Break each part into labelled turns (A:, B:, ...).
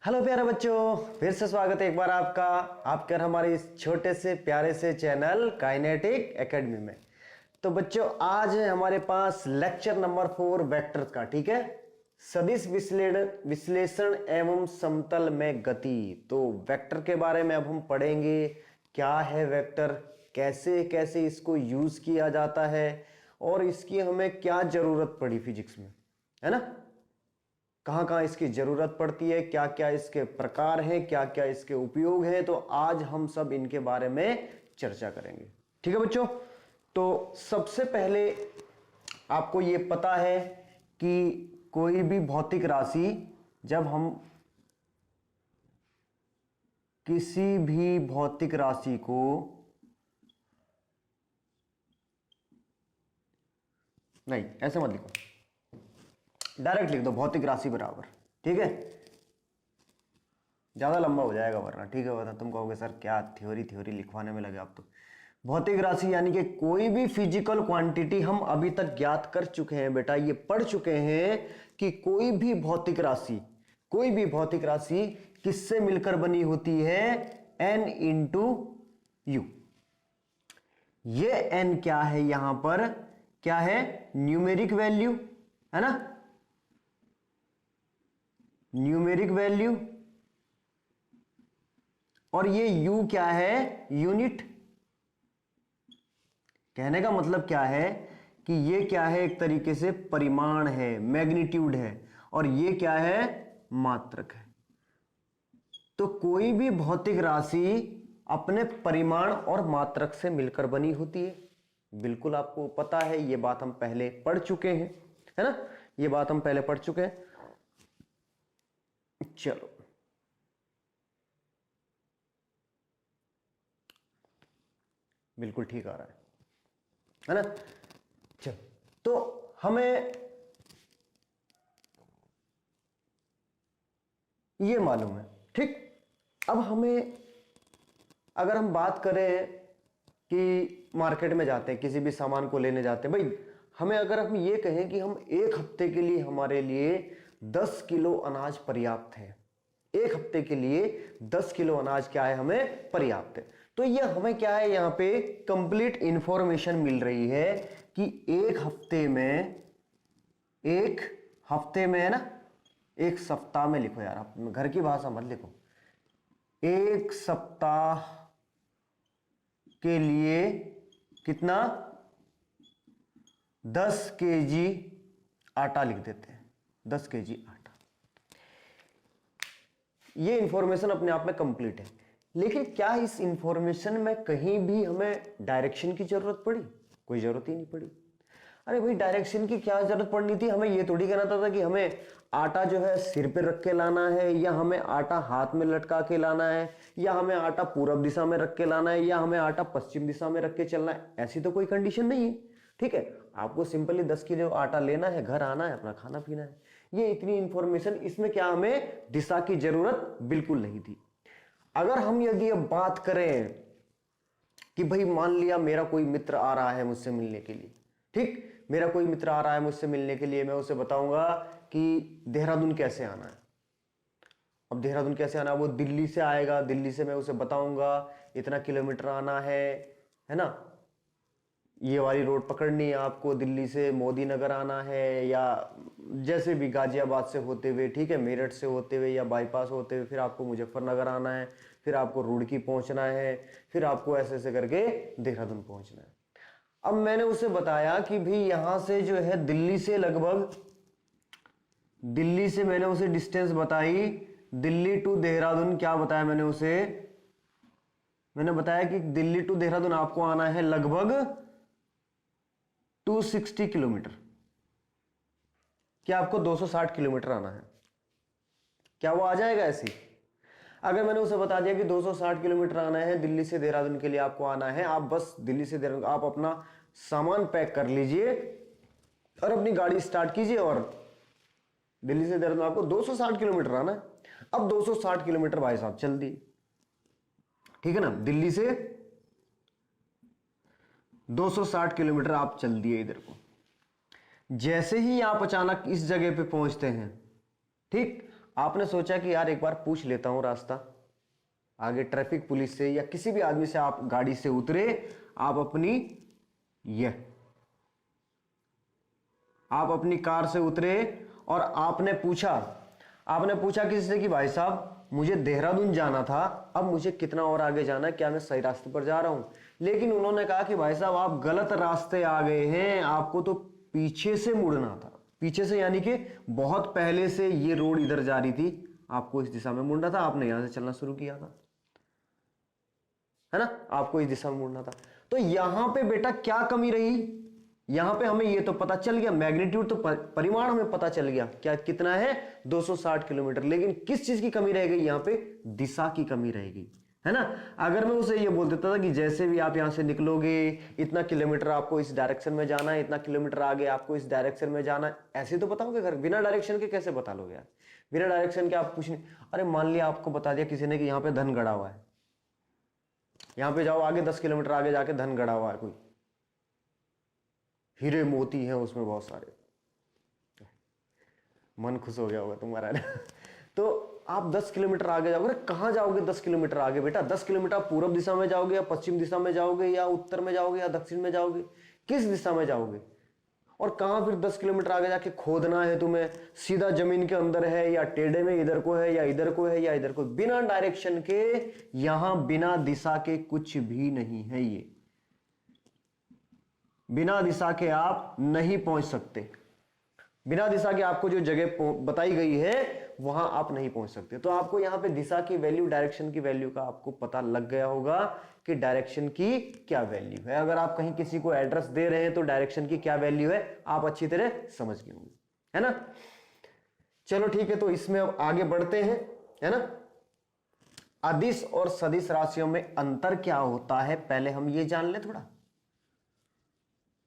A: Hello प्यारे बच्चों, फिर से स्वागत है एक बार आपका आपके हमारे इस छोटे से प्यारे से चैनल काइनेटिक एकेडमी में। तो बच्चों, आज है हमारे पास लेक्चर नंबर 4 वेक्टर्स का। ठीक है, सदिश विश्लेषण एवं समतल में गति। तो वेक्टर के बारे में अब हम पढ़ेंगे। क्या है वेक्टर, कैसे कैसे इसको यूज किया जाता है और इसकी हमें क्या जरूरत पड़ी फिजिक्स में, है ना। कहां कहां इसकी जरूरत पड़ती है, क्या क्या इसके प्रकार हैं, क्या क्या इसके उपयोग हैं। तो आज हम सब इनके बारे में चर्चा करेंगे। ठीक है बच्चों, तो सबसे पहले आपको यह पता है कि कोई भी भौतिक राशि, जब हम किसी भी भौतिक राशि को नहीं, ऐसे मत लिखो, डायरेक्ट लिख दो भौतिक राशि बराबर। ठीक है, ज्यादा लंबा हो जाएगा वरना। ठीक है, वरना तुम कहोगे सर क्या थ्योरी लिखवाने में लगे आप तो। भौतिक राशि यानी कि कोई भी फिजिकल क्वांटिटी हम अभी तक ज्ञात कर चुके हैं बेटा, ये पढ़ चुके हैं कि कोई भी भौतिक राशि किससे मिलकर बनी होती है, n इंटू यू। ये n क्या है, यहां पर क्या है, न्यूमेरिक वैल्यू है ना, न्यूमेरिक वैल्यू। और ये u क्या है, यूनिट। कहने का मतलब क्या है कि ये क्या है, एक तरीके से परिमाण है, मैग्नीट्यूड है, और ये क्या है, मात्रक है। तो कोई भी भौतिक राशि अपने परिमाण और मात्रक से मिलकर बनी होती है। बिल्कुल आपको पता है, ये बात हम पहले पढ़ चुके हैं, है ना, ये बात हम पहले पढ़ चुके हैं। चलो, बिल्कुल ठीक आ रहा है ना। चलो, तो हमें ये मालूम है। ठीक, अब हमें अगर हम बात करें कि मार्केट में जाते हैं, किसी भी सामान को लेने जाते हैं भाई, हमें अगर हम ये कहें कि हम एक हफ्ते के लिए, हमारे लिए 10 किलो अनाज पर्याप्त है, एक हफ्ते के लिए 10 किलो अनाज क्या है, हमें पर्याप्त है। तो ये हमें क्या है, यहां पे कंप्लीट इंफॉर्मेशन मिल रही है कि एक हफ्ते में है ना, एक सप्ताह में लिखो यार, आप घर की भाषा मत लिखो, एक सप्ताह के लिए कितना, 10 केजी आटा लिख देते हैं, 10 केजी आटा। ये इंफॉर्मेशन अपने आप में कंप्लीट है। लेकिन क्या इस इंफॉर्मेशन में कहीं भी हमें डायरेक्शन की जरूरत पड़ी? कोई जरूरत ही नहीं पड़ी। अरे भाई, डायरेक्शन की क्या जरूरत पड़नी थी? हमें ये थोड़ी कहना था कि हमें आटा जो है सिर पे रख के लाना है, या हमें आटा हाथ में लटका के लाना है, या हमें आटा पूरब दिशा में रख के लाना है, या हमें आटा पश्चिम दिशा में रख के चलना है। ऐसी तो कोई कंडीशन नहीं है। ठीक है, आपको सिंपली 10 किलो आटा लेना है, घर आना है, अपना खाना पीना है। ये इतनी इंफॉर्मेशन, इसमें क्या हमें दिशा की जरूरत बिल्कुल नहीं थी। अगर हम यदि अब बात करें कि भाई मान लिया मेरा कोई मित्र आ रहा है मुझसे मिलने के लिए, ठीक, मेरा कोई मित्र आ रहा है मुझसे मिलने के लिए, मैं उसे बताऊंगा कि देहरादून कैसे आना है। अब देहरादून कैसे आना है, वो दिल्ली से आएगा, दिल्ली से मैं उसे बताऊंगा इतना किलोमीटर आना है ना, ये वाली रोड पकड़नी है आपको, दिल्ली से मोदी नगर आना है, या जैसे भी गाजियाबाद से होते हुए, ठीक है, मेरठ से होते हुए या बाईपास होते हुए फिर आपको मुजफ्फरनगर आना है, फिर आपको रुड़की पहुंचना है, फिर आपको ऐसे ऐसे करके देहरादून पहुंचना है। अब मैंने उसे बताया कि भाई यहां से जो है दिल्ली से मैंने उसे डिस्टेंस बताई, दिल्ली टू देहरादून क्या बताया मैंने उसे, मैंने बताया कि दिल्ली टू देहरादून आपको आना है लगभग 260 किलोमीटर। क्या आपको 260 किलोमीटर आना है? क्या वो आ जाएगा ऐसे? अगर मैंने उसे बता दिया कि 260 किलोमीटर आना है, दिल्ली से देहरादून के लिए आपको आना है, आप बस दिल्ली से देहरादून आप अपना सामान पैक कर लीजिए और अपनी गाड़ी स्टार्ट कीजिए, और दिल्ली से देहरादून आपको 260 किलोमीटर आना है। अब 260 किलोमीटर भाई साहब चल दिए, ठीक है ना, दिल्ली से 260 किलोमीटर आप चल दिए इधर को। जैसे ही आप अचानक इस जगह पे पहुंचते हैं, ठीक, आपने सोचा कि यार एक बार पूछ लेता हूं रास्ता, आगे ट्रैफिक पुलिस से या किसी भी आदमी से आप गाड़ी से उतरे, आप अपनी कार से उतरे और आपने पूछा किसी से कि भाई साहब मुझे देहरादून जाना था, अब मुझे कितना और आगे जाना है, क्या मैं सही रास्ते पर जा रहा हूं? लेकिन उन्होंने कहा कि भाई साहब आप गलत रास्ते आ गए हैं, आपको तो पीछे से मुड़ना था। पीछे से यानी कि बहुत पहले से ये रोड इधर जा रही थी, आपको इस दिशा में मुड़ना था, आपने यहां से चलना शुरू किया था, है ना, आपको इस दिशा में मुड़ना था। तो यहां पे बेटा क्या कमी रही? यहां पे हमें ये तो पता चल गया, मैग्नीट्यूड तो परिमाण हमें पता चल गया, क्या कितना है 260 किलोमीटर। लेकिन किस चीज की कमी रह गई? यहां पे दिशा की कमी रह गई, है ना। अगर मैं उसे ये बोल देता था कि जैसे भी आप यहां से निकलोगे इतना किलोमीटर आपको इस डायरेक्शन में जाना है, इतना किलोमीटर आगे आपको इस डायरेक्शन में जाना है, ऐसे तो बताओगे घर? बिना डायरेक्शन के कैसे बता लोगे यार? बिना डायरेक्शन के आप कुछ नहीं। अरे मान लिया आपको बता दिया किसी ने कि यहाँ पे धन गड़ा हुआ है, यहां पे जाओ, आगे 10 किलोमीटर आगे जाके धन गड़ा हुआ है, कोई हीरे मोती हैं उसमें बहुत सारे, मन खुश हो गया होगा तुम्हारा ना। तो आप 10 किलोमीटर आगे जाओगे। कहां जाओगे 10 किलोमीटर आगे बेटा? 10 किलोमीटर आप पूर्व दिशा में जाओगे या पश्चिम दिशा में जाओगे या उत्तर में जाओगे या दक्षिण में जाओगे? किस दिशा में जाओगे? और कहां फिर 10 किलोमीटर आगे जाके खोदना है तुम्हें? सीधा जमीन के अंदर है या टेढ़े में इधर को है या इधर को है या इधर को? बिना डायरेक्शन के, यहां बिना दिशा के कुछ भी नहीं है। ये बिना दिशा के आप नहीं पहुंच सकते। बिना दिशा के आपको जो जगह बताई गई है वहां आप नहीं पहुंच सकते। तो आपको यहां पे दिशा की वैल्यू, डायरेक्शन की वैल्यू का आपको पता लग गया होगा कि डायरेक्शन की क्या वैल्यू है। अगर आप कहीं किसी को एड्रेस दे रहे हैं तो डायरेक्शन की क्या वैल्यू है आप अच्छी तरह समझ गए होंगे, है ना। चलो ठीक है, तो इसमें अब आगे बढ़ते हैं, है ना। अदिश और सदिश राशियों में अंतर क्या होता है पहले हम ये जान ले थोड़ा।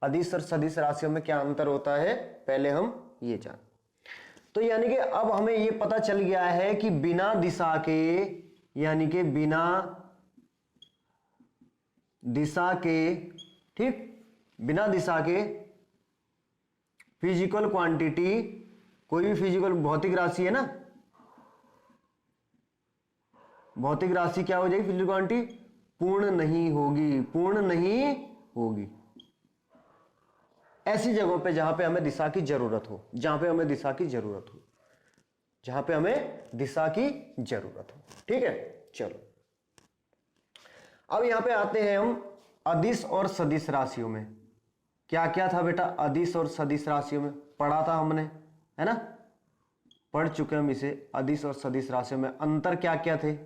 A: अदिश और सदिश राशियों में क्या अंतर होता है पहले हम ये जान। तो यानी कि अब हमें ये पता चल गया है कि बिना दिशा के, यानी कि बिना दिशा के, ठीक, बिना दिशा के फिजिकल क्वांटिटी, कोई भी फिजिकल भौतिक राशि है ना, भौतिक राशि क्या हो जाएगी? फिजिकल क्वांटिटी पूर्ण नहीं होगी, पूर्ण नहीं होगी। ऐसी जगहों पे जहां पे हमें दिशा की जरूरत हो, जहां पे हमें दिशा की जरूरत हो, जहां पे हमें दिशा की जरूरत हो, ठीक है। चलो अब यहां पे आते हैं हम अदिश और सदिश राशियों में। क्या क्या था बेटा अदिश और सदिश राशियों में? पढ़ा था हमने, है ना, पढ़ चुके हम इसे। अदिश और सदिश राशियों में अंतर क्या क्या थे?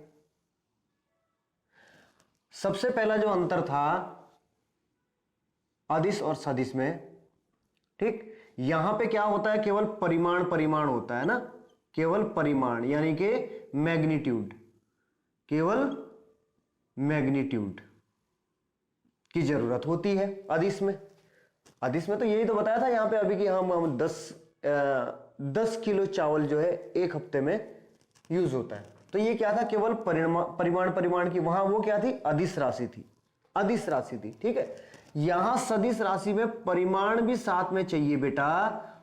A: सबसे पहला जो अंतर था अदिश और सदिश में, ठीक, यहां पे क्या होता है? केवल परिमाण होता है ना, केवल परिमाण, यानी कि मैग्नीट्यूड, केवल मैग्नीट्यूड की जरूरत होती है अदिश में। अदिश में तो यही तो बताया था यहां पे अभी कि हम 10 किलो चावल जो है एक हफ्ते में यूज होता है। तो ये क्या था? केवल परिमाण की, वहां वो क्या थी? अदिश राशि थी, अदिश राशि थी, ठीक है। यहां सदिश राशि में परिमाण भी साथ में चाहिए बेटा,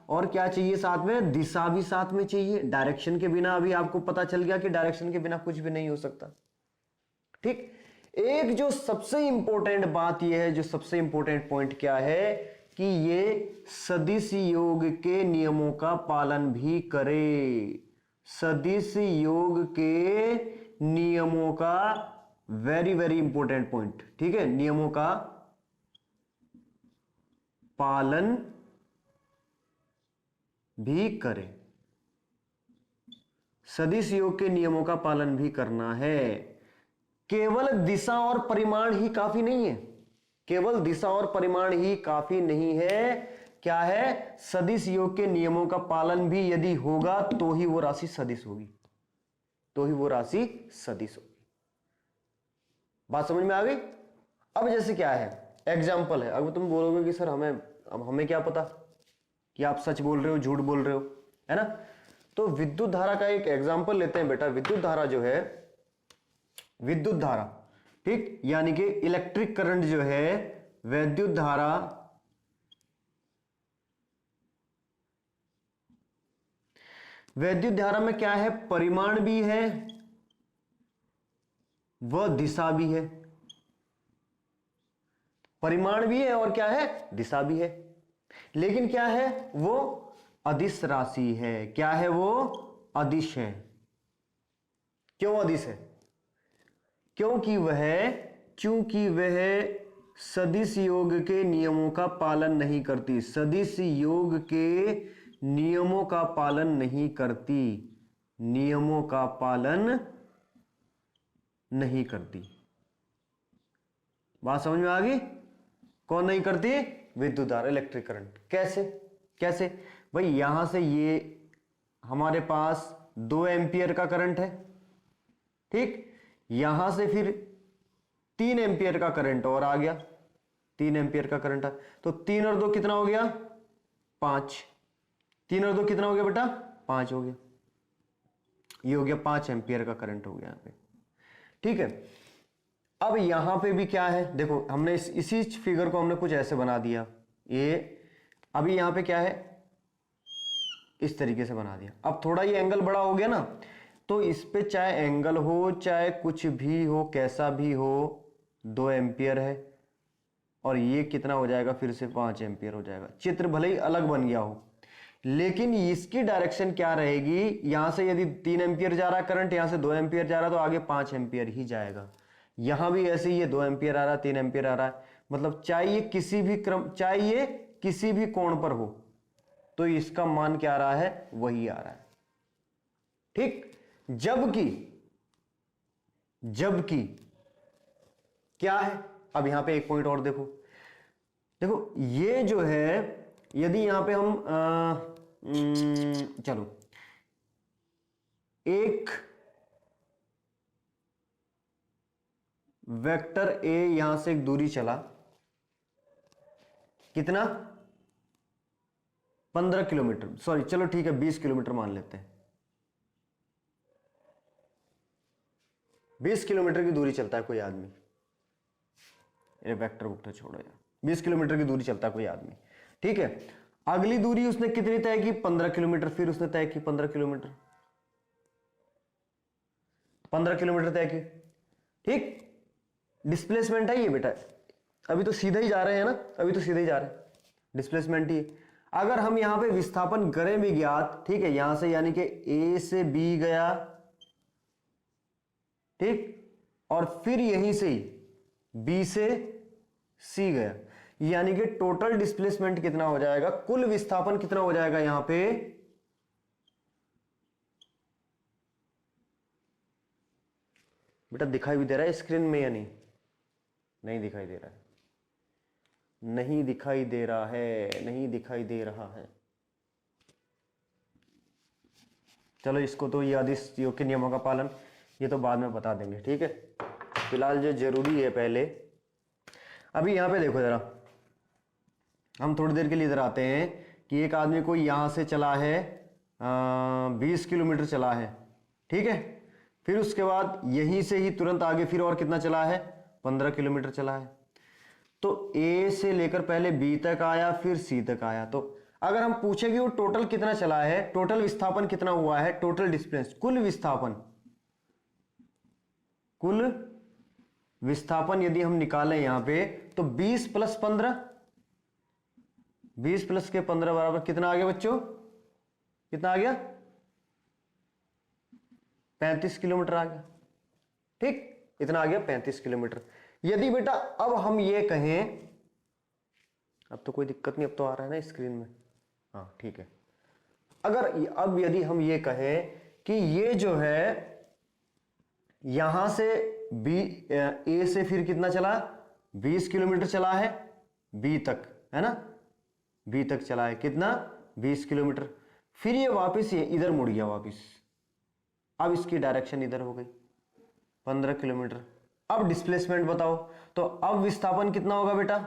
A: और क्या चाहिए साथ में? दिशा भी साथ में चाहिए। डायरेक्शन के बिना अभी आपको पता चल गया कि डायरेक्शन के बिना कुछ भी नहीं हो सकता, ठीक। एक जो सबसे इंपॉर्टेंट बात यह है, जो सबसे इंपॉर्टेंट पॉइंट क्या है कि ये सदिश योग के नियमों का पालन भी करे। सदिश योग के नियमों का वेरी वेरी इंपॉर्टेंट पॉइंट, ठीक है, नियमों का पालन भी करे। सदिश योग के नियमों का पालन भी करना है। केवल दिशा और परिमाण ही काफी नहीं है, केवल दिशा और परिमाण ही काफी नहीं है। क्या है? सदिश योग के नियमों का पालन भी यदि होगा तो ही वो राशि सदिश होगी, तो ही वो राशि सदिश होगी। बात समझ में आ गई? अब जैसे क्या है, एग्जाम्पल है। अब तुम बोलोगे कि सर हमें क्या पता कि आप सच बोल रहे हो झूठ बोल रहे हो, है ना। तो विद्युत धारा का एक एग्जाम्पल लेते हैं बेटा। विद्युत धारा जो है, विद्युत धारा, ठीक, यानी कि इलेक्ट्रिक करंट जो है, विद्युत धारा वैद्युत धारा में क्या है, परिमाण भी है व दिशा भी है। परिमाण भी है और क्या है, दिशा भी है। लेकिन क्या है, वो अदिश राशि है। क्या है, वो अदिश है। क्यों अदिश है? क्योंकि वह सदिश योग के नियमों का पालन नहीं करती। सदिश योग के नियमों का पालन नहीं करती। नियमों का पालन नहीं करती। बात समझ में आ गई? कौन नहीं करती? विद्युत धारा, इलेक्ट्रिक करंट। कैसे भाई, यहां से ये हमारे पास 2 एम्पियर का करंट है, ठीक। यहां से फिर 3 एम्पियर का करंट और आ गया, 3 एम्पियर का करंट है। तो 3 और 2 कितना हो गया, 5। 3 और 2 कितना हो गया बेटा, 5 हो गया। ये हो गया 5 एम्पियर का करंट हो गया यहां पे, ठीक है। अब यहां पे भी क्या है, देखो हमने इसी फिगर को हमने कुछ ऐसे बना दिया। ये अभी यहां पे क्या है, इस तरीके से बना दिया। अब थोड़ा ये एंगल बड़ा हो गया ना, तो इस पे चाहे एंगल हो चाहे कुछ भी हो, कैसा भी हो, 2 एम्पियर है और ये कितना हो जाएगा, फिर से 5 एम्पियर हो जाएगा। चित्र भले ही अलग बन गया हो, लेकिन इसकी डायरेक्शन क्या रहेगी, यहां से यदि 3 एम्पियर जा रहा करंट, यहां से 2 एम्पियर जा रहा तो आगे 5 एम्पियर ही जाएगा। यहां भी ऐसे ही ये 2 एम्पियर आ रहा, 3 एम्पियर आ रहा है, मतलब चाहे ये किसी भी कोण पर हो तो इसका मान क्या आ रहा है, वही आ रहा है, ठीक। जबकि क्या है, अब यहां पे एक पॉइंट और देखो ये जो है, यदि यहां पे हम चलो एक वेक्टर ए यहां से एक दूरी चला, कितना, 15 किलोमीटर, सॉरी चलो ठीक है 20 किलोमीटर मान लेते हैं। 20 किलोमीटर की दूरी चलता है कोई आदमी, ये वेक्टर छोड़ो यार, 20 किलोमीटर की दूरी चलता है कोई आदमी, ठीक है। अगली दूरी उसने कितनी तय की, 15 किलोमीटर, फिर उसने तय की 15 किलोमीटर, 15 किलोमीटर तय की, ठीक। डिस्प्लेसमेंट है ये बेटा, अभी तो सीधा ही जा रहे हैं ना, अभी तो सीधे ही जा रहे हैं, डिस्प्लेसमेंट ही। अगर हम यहां पे विस्थापन करें भी ज्ञात, ठीक है, यहां से यानी कि ए से बी गया, ठीक, और फिर यहीं से ही बी से सी गया, यानी कि टोटल डिस्प्लेसमेंट कितना हो जाएगा, कुल विस्थापन कितना हो जाएगा यहां पे, बेटा दिखाई भी दे रहा है स्क्रीन में या नहीं, नहीं दिखाई दे रहा है, नहीं दिखाई दे रहा है, नहीं दिखाई दे रहा है। चलो इसको तो ये अदिश योग के नियमों का पालन ये तो बाद में बता देंगे, ठीक है। फिलहाल जो जरूरी है पहले, अभी यहां पे देखो जरा, हम थोड़ी देर के लिए इधर आते हैं कि एक आदमी को यहां से चला है 20 किलोमीटर चला है, ठीक है। फिर उसके बाद यहीं से ही तुरंत आगे फिर और कितना चला है, 15 किलोमीटर चला है। तो ए से लेकर पहले बी तक आया, फिर सी तक आया। तो अगर हम पूछें कि वो टोटल कितना चला है, टोटल विस्थापन कितना हुआ है, टोटल डिस्टेंस, कुल विस्थापन यदि हम निकालें यहां पे, तो 20 प्लस 15, 20 प्लस के 15 बराबर कितना आ गया बच्चों, कितना आ गया, 35 किलोमीटर आ गया, ठीक, इतना आ गया 35 किलोमीटर। यदि बेटा अब हम ये कहें, अब तो कोई दिक्कत नहीं, अब तो आ रहा है ना स्क्रीन में, हाँ ठीक है। अगर अब यदि हम ये कहें कि ये जो है यहां से बी ए से फिर कितना चला, 20 किलोमीटर चला है बी तक, है ना, बी तक चला है कितना, 20 किलोमीटर। फिर ये वापस ये इधर मुड़ गया वापस, अब इसकी डायरेक्शन इधर हो गई 15 किलोमीटर। अब डिस्प्लेसमेंट बताओ, तो अब विस्थापन कितना होगा बेटा,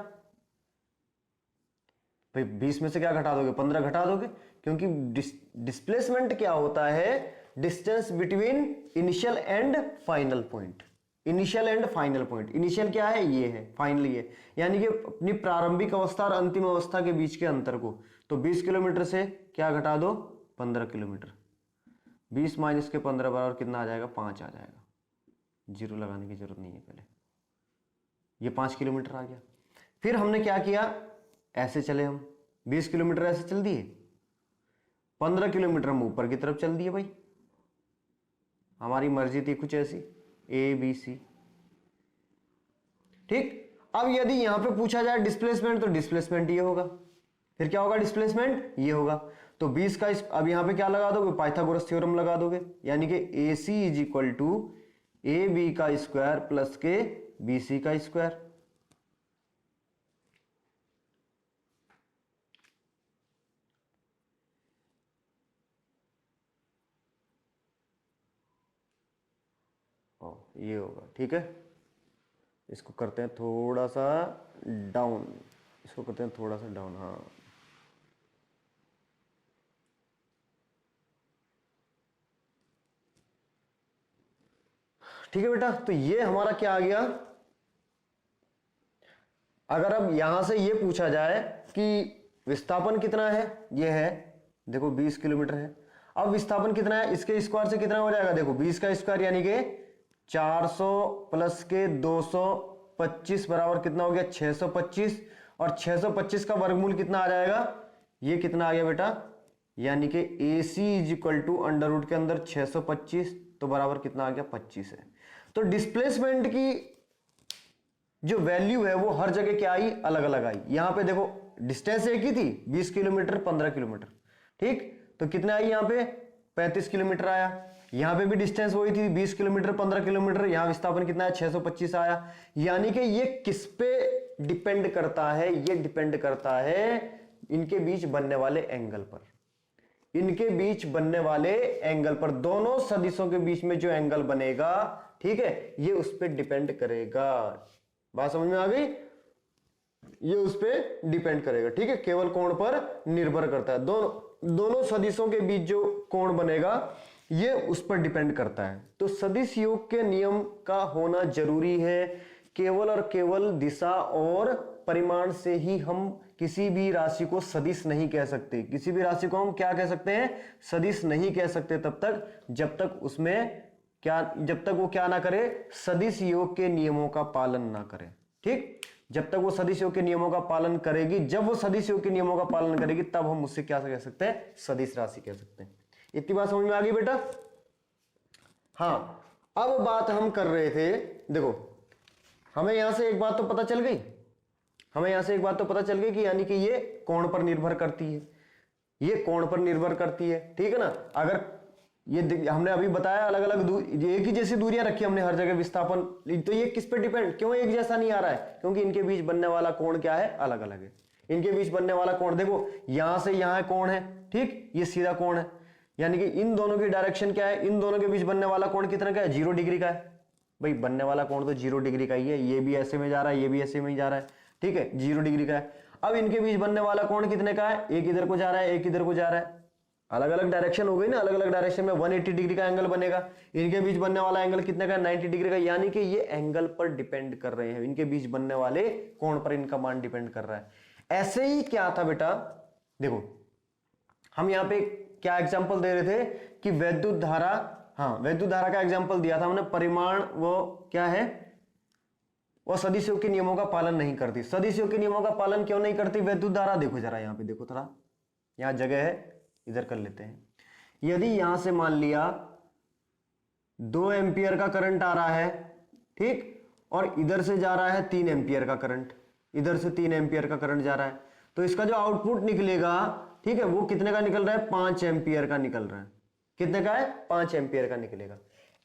A: भाई 20 में से क्या घटा दोगे, 15 घटा दोगे, क्योंकि डिस्प्लेसमेंट क्या होता है, distance between initial and final point. Initial and final point, initial क्या है, ये है, फाइनल ये, यानी कि अपनी प्रारंभिक अवस्था और अंतिम अवस्था के बीच के अंतर को। तो 20 किलोमीटर से क्या घटा दो, 15 किलोमीटर। 20 माइनस के 15 बराबर कितना आ जाएगा, 5 आ जाएगा। जीरो लगाने की जरूरत नहीं है पहले, ये 5 किलोमीटर आ गया। फिर हमने क्या किया, ऐसे चले हम 20 किलोमीटर ऐसे चल दिए, 15 किलोमीटर हम ऊपर की तरफ चल दिए भाई, हमारी मर्जी थी कुछ ऐसी ए बी सी। ठीक, अब यदि यहां पे पूछा जाए डिस्प्लेसमेंट, तो डिस्प्लेसमेंट ये होगा, फिर क्या होगा, डिस्प्लेसमेंट ये होगा। तो 20 का अब यहां पे क्या लगा दोगे, पाइथागोरस थ्योरम लगा दोगे, यानी कि A C is equal to A B का स्क्वायर प्लस के बी सी का स्क्वायर। ये होगा, ठीक है। इसको करते हैं थोड़ा सा डाउन, इसको करते हैं थोड़ा सा डाउन, हाँ ठीक है बेटा। तो ये हमारा क्या आ गया, अगर अब यहां से ये पूछा जाए कि विस्थापन कितना है, ये है देखो 20 किलोमीटर है, अब विस्थापन कितना है, इसके स्क्वायर से कितना हो जाएगा, देखो 20 का स्क्वायर यानी कि 400 प्लस के 225 बराबर कितना हो गया, 625, और 625 का वर्गमूल कितना आ जाएगा, ये कितना आ गया बेटा, यानी कि A C is equal to under root के अंदर 625, तो बराबर कितना आ गया, 25 है। तो डिस्प्लेसमेंट की जो वैल्यू है वो हर जगह क्या आई, अलग अलग आई। यहां पे देखो डिस्टेंस एक ही थी, 20 किलोमीटर 15 किलोमीटर, ठीक, तो कितना आई यहां पे, 35 किलोमीटर आया। यहां पे भी डिस्टेंस वही थी, 20 किलोमीटर 15 किलोमीटर, यहां विस्थापन कितना है, 625 आया। यानी कि ये किस पे डिपेंड करता है, ये डिपेंड करता है इनके बीच बनने वाले एंगल पर, इनके बीच बनने वाले एंगल पर, दोनों सदिशों के बीच में जो एंगल बनेगा, ठीक है, ये उस पर डिपेंड करेगा। बात समझ में आ गई, ये उस पर डिपेंड करेगा, ठीक है, केवल कोण पर निर्भर करता है। दोनों सदिशों के बीच जो कोण बनेगा ये उस पर डिपेंड करता है। तो सदिश योग के नियम का होना जरूरी है। केवल और केवल दिशा और परिमाण से ही हम किसी भी राशि को सदिश नहीं कह सकते। किसी भी राशि को हम क्या कह सकते हैं, सदिश नहीं कह सकते तब तक जब तक उसमें क्या, जब तक वो क्या ना करे, सदिश योग के नियमों का पालन ना करे। ठीक, जब तक वो सदिश योग के नियमों का पालन करेगी, जब वो सदिश योग के नियमों का पालन करेगी तब हम उससे क्या कह सकते हैं, सदिश राशि कह सकते हैं। इतनी बात समझ में आ गई बेटा। हाँ, अब बात हम कर रहे थे, देखो हमें यहां से एक बात तो पता चल गई, हमें यहां से एक बात तो पता चल गई कि यानी कि ये कोण पर निर्भर करती है, ये कोण पर निर्भर करती है, ठीक है ना। अगर ये हमने अभी बताया अलग अलग एक ही जैसी दूरियां रखी हमने हर जगह विस्थापन, तो ये किस पे डिपेंड, क्यों एक जैसा नहीं आ रहा है, क्योंकि इनके बीच बनने वाला कोण क्या है, अलग अलग है। इनके बीच बनने वाला कोण देखो, यहां से यहां कोण है, ठीक, ये सीधा कोण है, यानी कि इन दोनों की डायरेक्शन क्या है, इन दोनों के बीच बनने वाला कोण कितना का है, 0 डिग्री का है। भाई बनने वाला कोण तो 0 डिग्री का ही है, ये भी ऐसे में जा रहा है, ये भी ऐसे में ही जा रहा है, ठीक है, 0 डिग्री का है। अब इनके बीच बनने वाला कोण कितने का है, एक इधर को जा रहा है, एक इधर को जा रहा है, अलग अलग डायरेक्शन हो गई ना, अलग अलग डायरेक्शन में 180 डिग्री का एंगल बनेगा। इनके बीच बनने वाला एंगल कितने का है, 90 डिग्री का, यानी कि ये एंगल पर डिपेंड कर रहे हैं, इनके बीच बनने वाले कोण पर इनका मान डिपेंड कर रहा है। ऐसे ही क्या था बेटा, देखो हम यहाँ पे क्या एग्जांपल दे रहे थे कि वैद्युत धारा, हाँ वैद्युत धारा का एग्जांपल दिया था हमने, परिमाण वो क्या है, वो सदिश योग के नियमों का पालन नहीं करती। सदिश योग के नियमों का पालन क्यों नहीं करती वैद्युत धारा, देखो जरा यहाँ पे देखो, थोड़ा यहाँ जगह है, इधर कर लेते हैं। यदि यहां से मान लिया 2 एम्पियर का करंट आ रहा है, ठीक, और इधर से जा रहा है 3 एम्पियर का करंट, इधर से 3 एम्पियर का करंट जा रहा है, तो इसका जो आउटपुट निकलेगा, ठीक है, वो कितने का निकल रहा है, 5 एम्पियर का निकल रहा है। कितने का है, 5 एम्पियर का निकलेगा।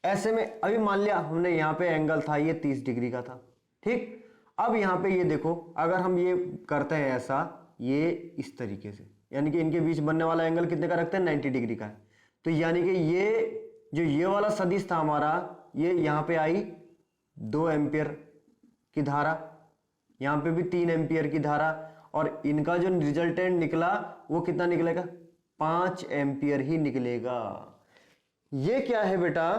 A: ऐसे में अभी मान लिया हमने यहाँ पे एंगल था, ये 30 डिग्री का था, ठीक। अब यहाँ पे ये देखो, अगर हम ये करते हैं ऐसा, ये इस तरीके से, यानी कि इनके बीच बनने वाला एंगल कितने का रखते हैं, 90 डिग्री का है। तो यानी कि ये जो ये वाला सदिश था हमारा, ये यहाँ पे आई 2 एम्पियर की धारा, यहाँ पे भी 3 एम्पियर की धारा, और इनका जो रिजल्टेंट निकला वो कितना निकलेगा, 5 एम्पियर ही निकलेगा। ये क्या है बेटा,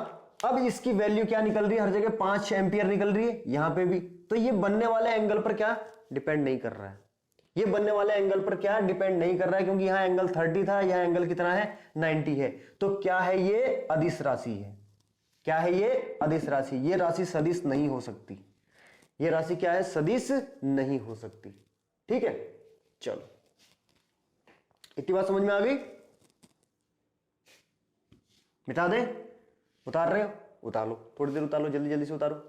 A: अब इसकी वैल्यू क्या निकल रही है, हर जगह 5 एम्पियर निकल रही है, यहां पे भी। तो ये बनने वाले एंगल पर क्या डिपेंड नहीं कर रहा है, ये बनने वाले एंगल पर क्या डिपेंड नहीं कर रहा है, क्योंकि यहां एंगल 30 था, यहां एंगल कितना है 90 है। तो क्या है ये अदिश राशि है। क्या है ये अदिश राशि। ये राशि सदिश नहीं हो सकती। ये राशि क्या है सदिश नहीं हो सकती। ठीक है, चलो इतनी बात समझ में आ गई। मिटा दे, उतार रहे हो उतार लो, थोड़ी देर उतार लो, जल्दी जल्दी से उतारो।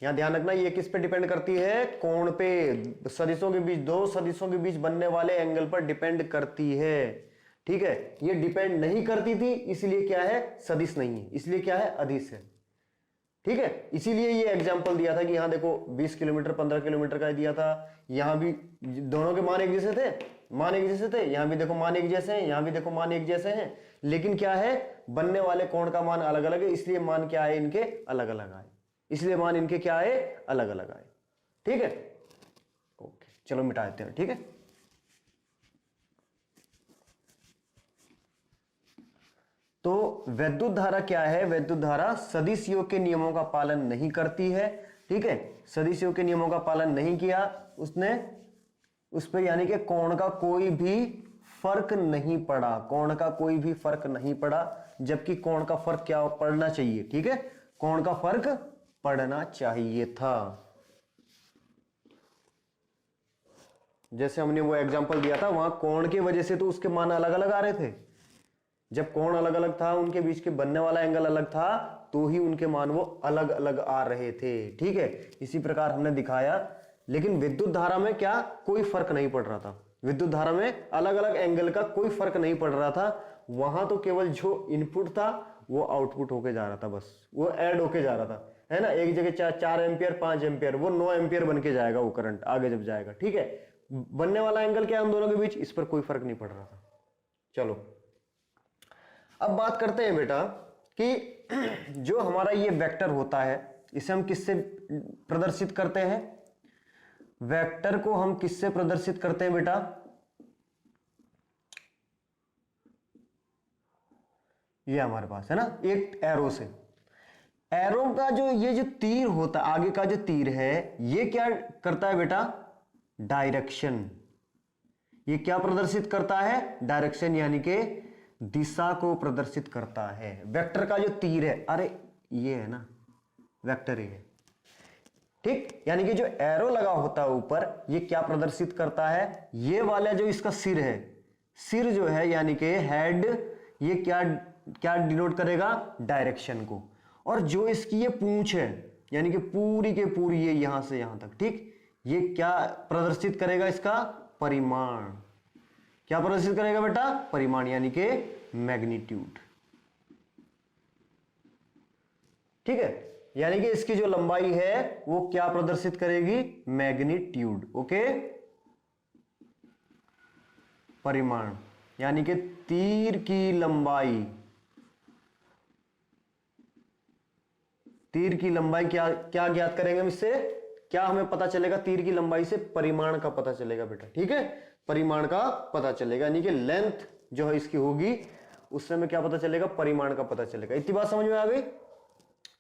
A: यहां ध्यान रखना ये किस पे डिपेंड करती है, कोण पे, सदिशों के बीच, दो सदिशों के बीच बनने वाले एंगल पर डिपेंड करती है। ठीक है, ये डिपेंड नहीं करती थी, इसलिए क्या है सदिश नहीं है, इसलिए क्या है अदिश है। ठीक है, इसीलिए ये एग्जांपल दिया था कि यहां देखो 20 किलोमीटर 15 किलोमीटर का दिया था, यहां भी दोनों के मान एक जैसे थे, मान एक जैसे थे, यहां भी देखो मान एक जैसे हैं, यहां भी देखो मान एक जैसे हैं, लेकिन क्या है बनने वाले कोण का मान अलग अलग है, इसलिए मान क्या है इनके अलग अलग आए, इसलिए मान इनके क्या आए अलग अलग आए। ठीक है, ओके चलो मिटा देते हैं। ठीक है, तो वैद्युत धारा क्या है, वैद्युत धारा सदिश योग के नियमों का पालन नहीं करती है। ठीक है, सदिश योग के नियमों का पालन नहीं किया उसने, उस पर यानी कि कोण का कोई भी फर्क नहीं पड़ा, कोण का कोई भी फर्क नहीं पड़ा, जबकि कोण का फर्क क्या पड़ना चाहिए। ठीक है, कोण का फर्क पड़ना चाहिए था। जैसे हमने वो एग्जांपल दिया था, वहां कोण की वजह से तो उसके मान अलग अलग आ रहे थे, जब कोण अलग अलग था, उनके बीच के बनने वाला एंगल अलग था, तो ही उनके मान वो अलग अलग आ रहे थे। ठीक है, इसी प्रकार हमने दिखाया। लेकिन विद्युत धारा में क्या कोई फर्क नहीं पड़ रहा था, विद्युत धारा में अलग अलग एंगल का कोई फर्क नहीं पड़ रहा था, वहां तो केवल जो इनपुट था वो आउटपुट होके जा रहा था, बस वो ऐड होके जा रहा था, है ना। एक जगह 4 एम्पियर 5 एम्पियर, वो 9 एम्पियर बन के जाएगा वो करंट आगे जब जाएगा। ठीक है, बनने वाला एंगल क्या है उन दोनों के बीच, इस पर कोई फर्क नहीं पड़ रहा था। चलो अब बात करते हैं बेटा कि जो हमारा ये वेक्टर होता है, इसे हम किससे प्रदर्शित करते हैं, वेक्टर को हम किससे प्रदर्शित करते हैं बेटा, ये हमारे पास है ना एक एरो से। एरो का ये जो तीर होता है, आगे का जो तीर है, ये क्या करता है बेटा डायरेक्शन, ये क्या प्रदर्शित करता है डायरेक्शन, यानी कि दिशा को प्रदर्शित करता है। वेक्टर का जो तीर है, अरे ये है ना वेक्टर ही है। ठीक, यानी कि जो एरो लगा होता है ऊपर, ये क्या प्रदर्शित करता है, ये वाला जो इसका सिर है, सिर जो है यानी कि हेड, ये क्या क्या डिनोट करेगा डायरेक्शन को। और जो इसकी ये पूंछ है, यानी कि पूरी के पूरी ये यहां से यहां तक, ठीक, ये क्या प्रदर्शित करेगा इसका परिमाण। क्या प्रदर्शित करेगा बेटा परिमाण, यानी कि मैग्नीट्यूड। ठीक है, यानी कि इसकी जो लंबाई है वो क्या प्रदर्शित करेगी मैग्नीट्यूड। ओके, परिमाण यानी कि तीर की लंबाई, तीर की लंबाई क्या क्या ज्ञात करेंगे हम इससे, क्या हमें पता चलेगा तीर की लंबाई से, परिमाण का पता चलेगा बेटा। ठीक है, परिमाण का पता चलेगा, यानी कि लेंथ जो है इसकी होगी, उससे हमें क्या पता चलेगा परिमाण का पता चलेगा। इतनी बात समझ में आ गई,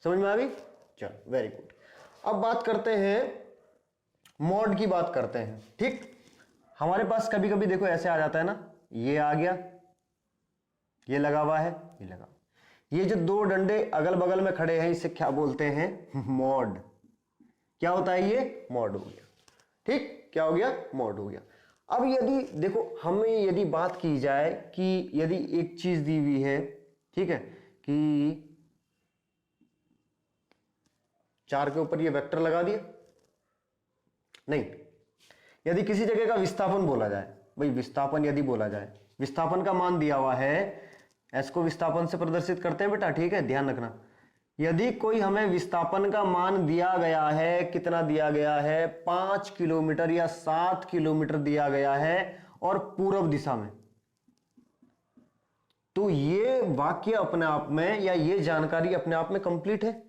A: समझ में आ गई, चलो वेरी गुड। अब बात करते हैं मॉड की, बात करते हैं। ठीक, हमारे पास कभी कभी देखो ऐसे आ जाता है ना, ये आ गया, ये लगा हुआ है, ये लगा, ये जो दो डंडे अगल बगल में खड़े हैं, इसे क्या बोलते हैं मॉड। क्या होता है ये मॉड हो गया। ठीक, क्या हो गया मॉड हो गया। अब यदि देखो हमें यदि बात की जाए कि यदि एक चीज दी हुई है, ठीक है, कि 4 के ऊपर ये वेक्टर लगा दिया, नहीं, यदि किसी जगह का विस्थापन बोला जाए, भाई विस्थापन यदि बोला जाए, विस्थापन का मान दिया हुआ है, एस को विस्थापन से प्रदर्शित करते हैं बेटा। ठीक है, ध्यान रखना, यदि कोई हमें विस्थापन का मान दिया गया है, कितना दिया गया है 5 किलोमीटर या 7 किलोमीटर दिया गया है और पूर्व दिशा में, तो ये वाक्य अपने आप में या ये जानकारी अपने आप में कंप्लीट है,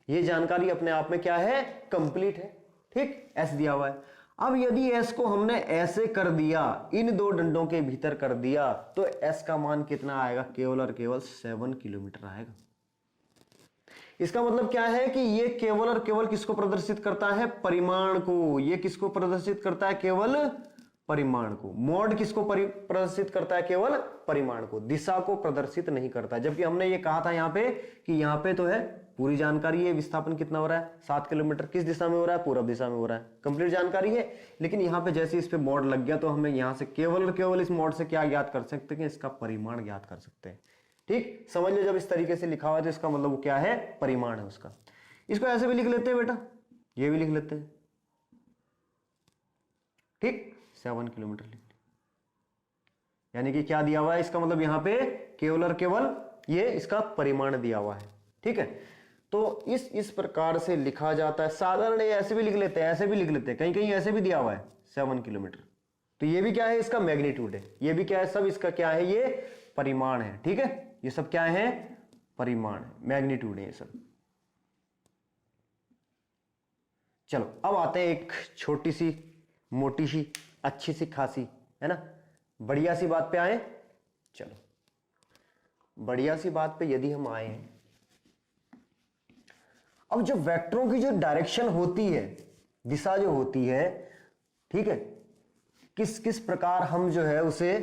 A: ये जानकारी अपने आप में क्या है कंप्लीट है। ठीक, एस दिया हुआ है। अब यदि s को हमने ऐसे कर दिया, इन दो डंडों के भीतर कर दिया, तो s का मान कितना आएगा? केवल और केवल 7 किलोमीटर आएगा। इसका मतलब क्या है कि ये केवल और केवल किसको प्रदर्शित करता है? परिमाण को। ये किसको प्रदर्शित करता है? केवल परिमाण को। मोड किसको प्रदर्शित करता है? केवल परिमाण को, दिशा को प्रदर्शित नहीं करता। जबकि हमने ये कहा था यहां पे कि यहां पे तो है पूरी जानकारी है, विस्थापन कितना हो रहा है? 7 किलोमीटर। किस दिशा में हो रहा है? पूर्व दिशा में हो रहा है, कंप्लीट जानकारी है। लेकिन यहां पे जैसे इस पे मोड लग गया तो हमें यहां से केवल और केवल इस मोड से क्या ज्ञात कर सकते हैं? इसका परिमाण ज्ञात कर सकते हैं। ठीक, समझ लो, जब इस तरीके से लिखा हुआ है तो इसका मतलब वो क्या है? परिमाण है उसका। इसको ऐसे भी लिख लेते हैं बेटा, ये भी लिख लेते हैं। ठीक, 7 किलोमीटर लिख, यानी कि क्या दिया हुआ है? इसका मतलब यहां पे केवल और केवल ये इसका परिमाण दिया हुआ है। ठीक है, तो इस प्रकार से लिखा जाता है। साधारण ऐसे भी लिख लेते हैं, ऐसे भी लिख लेते हैं, कहीं कहीं ऐसे भी दिया हुआ है 7 किलोमीटर। तो ये भी क्या है? इसका मैग्नीट्यूड है। ये भी क्या है? सब इसका क्या है? ये परिमाण है। ठीक है, ये सब क्या है? परिमाण है, मैग्नीट्यूड है ये सब। चलो अब आते हैं एक छोटी सी, मोटी सी, अच्छी सी, खासी, है ना, बढ़िया सी बात पे आए। चलो बढ़िया सी बात पे यदि हम आए हैं, अब जो वेक्टरों की जो डायरेक्शन होती है, दिशा जो होती है, ठीक है, किस किस प्रकार हम जो है उसे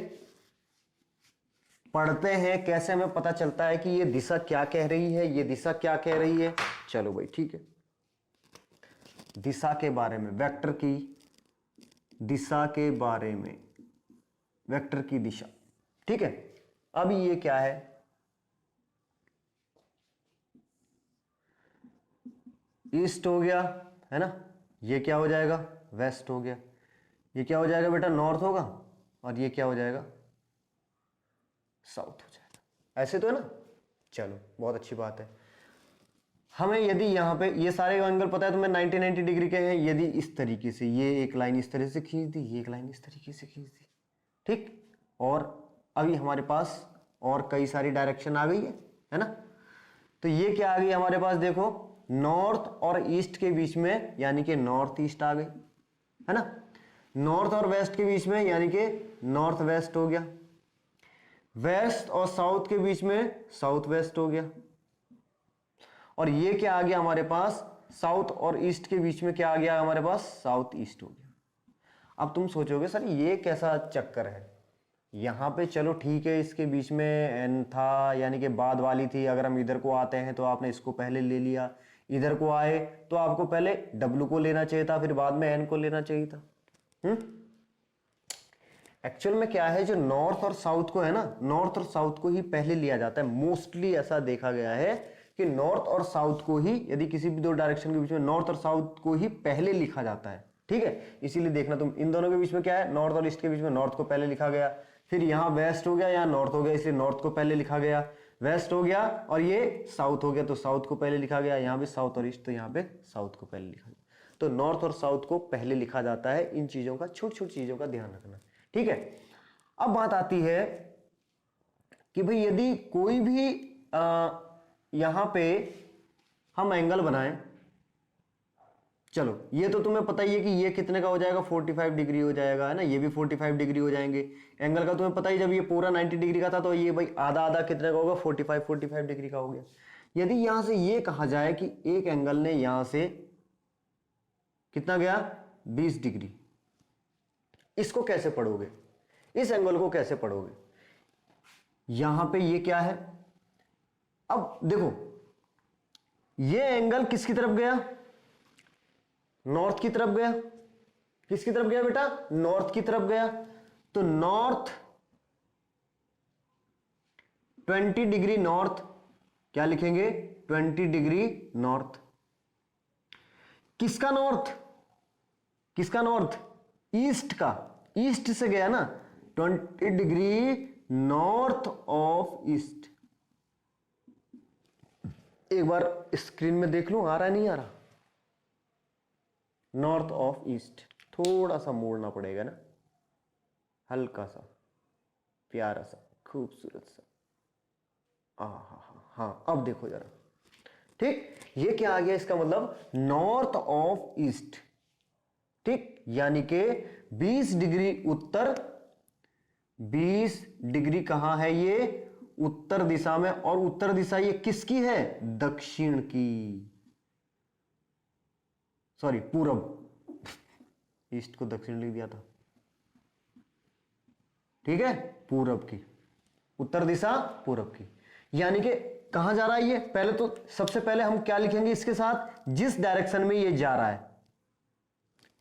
A: पढ़ते हैं, कैसे हमें पता चलता है कि ये दिशा क्या कह रही है, ये दिशा क्या कह रही है। चलो भाई ठीक है, दिशा के बारे में, वेक्टर की दिशा के बारे में, वेक्टर की दिशा। ठीक है, अब ये क्या है? ईस्ट हो गया, है ना, ये क्या हो जाएगा? वेस्ट हो गया। ये क्या हो जाएगा बेटा? नॉर्थ होगा। और ये क्या हो जाएगा? साउथ हो जाएगा। ऐसे तो है ना। चलो बहुत अच्छी बात है। हमें यदि यहाँ पे ये सारे एंगल पता है तो मैं 90 डिग्री के हैं, यदि इस तरीके से ये एक लाइन इस तरह से खींच दी, ये एक लाइन इस तरीके से खींच दी, ठीक, और अभी हमारे पास और कई सारी डायरेक्शन आ गई है ना। तो ये क्या आ गई हमारे पास? देखो, नॉर्थ और ईस्ट के बीच में, यानी कि नॉर्थ ईस्ट आ गई, है ना। नॉर्थ और वेस्ट के बीच में, यानी कि नॉर्थ वेस्ट हो गया। वेस्ट और साउथ के बीच में साउथ वेस्ट हो गया। और ये क्या आ गया हमारे पास? साउथ और ईस्ट के बीच में क्या आ गया हमारे पास? साउथ ईस्ट हो गया। अब तुम सोचोगे सर ये कैसा चक्कर है? यहां पे चलो ठीक है, इसके बीच में एन था, यानी कि बाद वाली थी। अगर हम इधर को आते हैं तो आपने इसको पहले ले लिया, इधर को आए तो आपको पहले डब्ल्यू को लेना चाहिए था, फिर बाद में एन को लेना चाहिए था। एक्चुअल में क्या है, जो नॉर्थ और साउथ को है ना, नॉर्थ और साउथ को ही पहले लिया जाता है। मोस्टली ऐसा देखा गया है कि नॉर्थ और साउथ को ही, यदि किसी भी दो डायरेक्शन के बीच में, नॉर्थ और साउथ को ही पहले लिखा जाता है। ठीक है, इसीलिए देखना तुम, इन दोनों के बीच में क्या है? नॉर्थ और ईस्ट के बीच में नॉर्थ को पहले लिखा गया, फिर यहाँ वेस्ट हो गया, यहाँ नॉर्थ हो गया, इसलिए नॉर्थ को पहले लिखा गया, वेस्ट हो गया, और ये साउथ हो गया तो साउथ को पहले लिखा गया, यहाँ पे साउथ और ईस्ट तो यहाँ पे साउथ को पहले लिखा गया। तो नॉर्थ और साउथ को पहले लिखा जाता है। इन चीजों का, छोटी छोटी चीजों का ध्यान रखना। ठीक है, अब बात आती है कि भाई यदि कोई भी यहां पे हम एंगल बनाएं, चलो ये तो तुम्हें पता ही है कि ये कितने का हो जाएगा? 45 डिग्री हो जाएगा, है ना। ये भी 45 डिग्री हो जाएंगे। एंगल का तुम्हें पता ही, जब ये पूरा 90 डिग्री का था तो ये भाई आधा आधा कितने का होगा? 45 डिग्री का हो गया। यदि यहां से ये कहा जाए कि एक एंगल ने यहां से कितना गया? 20 डिग्री, इसको कैसे पढ़ोगे? इस एंगल को कैसे पढ़ोगे? यहां पे ये क्या है? अब देखो, ये एंगल किसकी तरफ गया? नॉर्थ की तरफ गया। किसकी तरफ गया बेटा? नॉर्थ की तरफ गया। तो नॉर्थ 20 डिग्री नॉर्थ, क्या लिखेंगे? 20 डिग्री नॉर्थ। किसका नॉर्थ? किसका नॉर्थ? ईस्ट का। ईस्ट से गया ना, 20 डिग्री नॉर्थ ऑफ ईस्ट। एक बार स्क्रीन में देख लूं, आ रहा है नहीं आ रहा? नॉर्थ ऑफ ईस्ट, थोड़ा सा मोड़ना पड़ेगा ना, हल्का सा, प्यारा सा, खूबसूरत सा। हाँ, अब देखो जरा, ठीक, ये क्या आ गया? इसका मतलब नॉर्थ ऑफ ईस्ट, ठीक, यानी कि 20 डिग्री उत्तर, 20 डिग्री कहां है ये, उत्तर दिशा में। और उत्तर दिशा ये किसकी है, दक्षिण की, सॉरी पूरब, ईस्ट को दक्षिण लिख दिया था, ठीक है, पूरब की, उत्तर दिशा पूरब की। यानी कि कहां जा रहा है ये, पहले तो सबसे पहले हम क्या लिखेंगे इसके साथ, जिस डायरेक्शन में ये जा रहा है,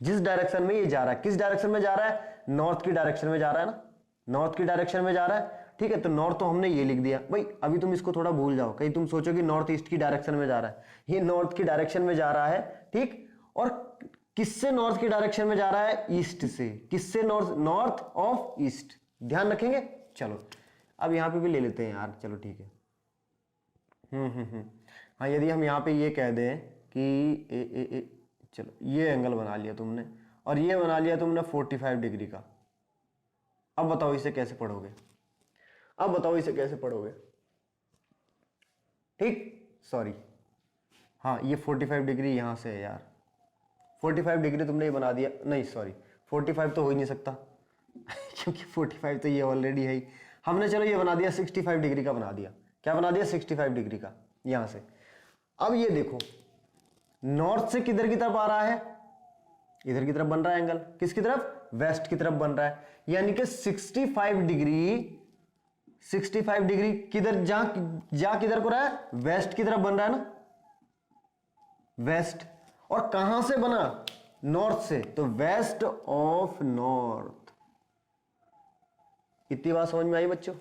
A: जिस डायरेक्शन में ये जा रहा है, किस डायरेक्शन में जा रहा है, नॉर्थ की डायरेक्शन में जा रहा है ना, नॉर्थ की डायरेक्शन में जा रहा है, ठीक है। तो नॉर्थ तो हमने ये लिख दिया भाई, अभी तुम इसको थोड़ा भूल जाओ, कहीं तुम सोचो कि नॉर्थ ईस्ट की डायरेक्शन में जा रहा है, ये नॉर्थ की डायरेक्शन में जा रहा है, ठीक। और किससे नॉर्थ की डायरेक्शन में जा रहा है, ईस्ट से, किससे, नॉर्थ, नॉर्थ ऑफ ईस्ट, ध्यान रखेंगे। चलो अब यहां पे भी ले लेते हैं यार, चलो ठीक है। हाँ, यदि हम यहाँ पे ये कह दें कि चलो ये एंगल बना लिया तुमने, और ये बना लिया तुमने 45 डिग्री का। अब बताओ इसे कैसे पढ़ोगे, अब बताओ इसे कैसे पढ़ोगे, ठीक, सॉरी, हाँ ये 45 डिग्री यहां से है यार, 45 डिग्री तुमने ये बना दिया, नहीं सॉरी 45 तो हो ही नहीं सकता क्योंकि 45 तो ये ऑलरेडी है ही। हमने चलो ये बना दिया 65 डिग्री का बना दिया, क्या बना दिया, 65 डिग्री का यहां से। अब ये देखो नॉर्थ से किधर की तरफ आ रहा है, इधर की तरफ बन रहा है एंगल, किसकी तरफ, वेस्ट की तरफ बन रहा है। यानी कि 65 डिग्री, 65 डिग्री किधर जा किधर को रहा है, वेस्ट की तरफ बन रहा है ना, वेस्ट। और कहां से बना, नॉर्थ से, तो वेस्ट ऑफ नॉर्थ। इतनी बात समझ में आई बच्चों,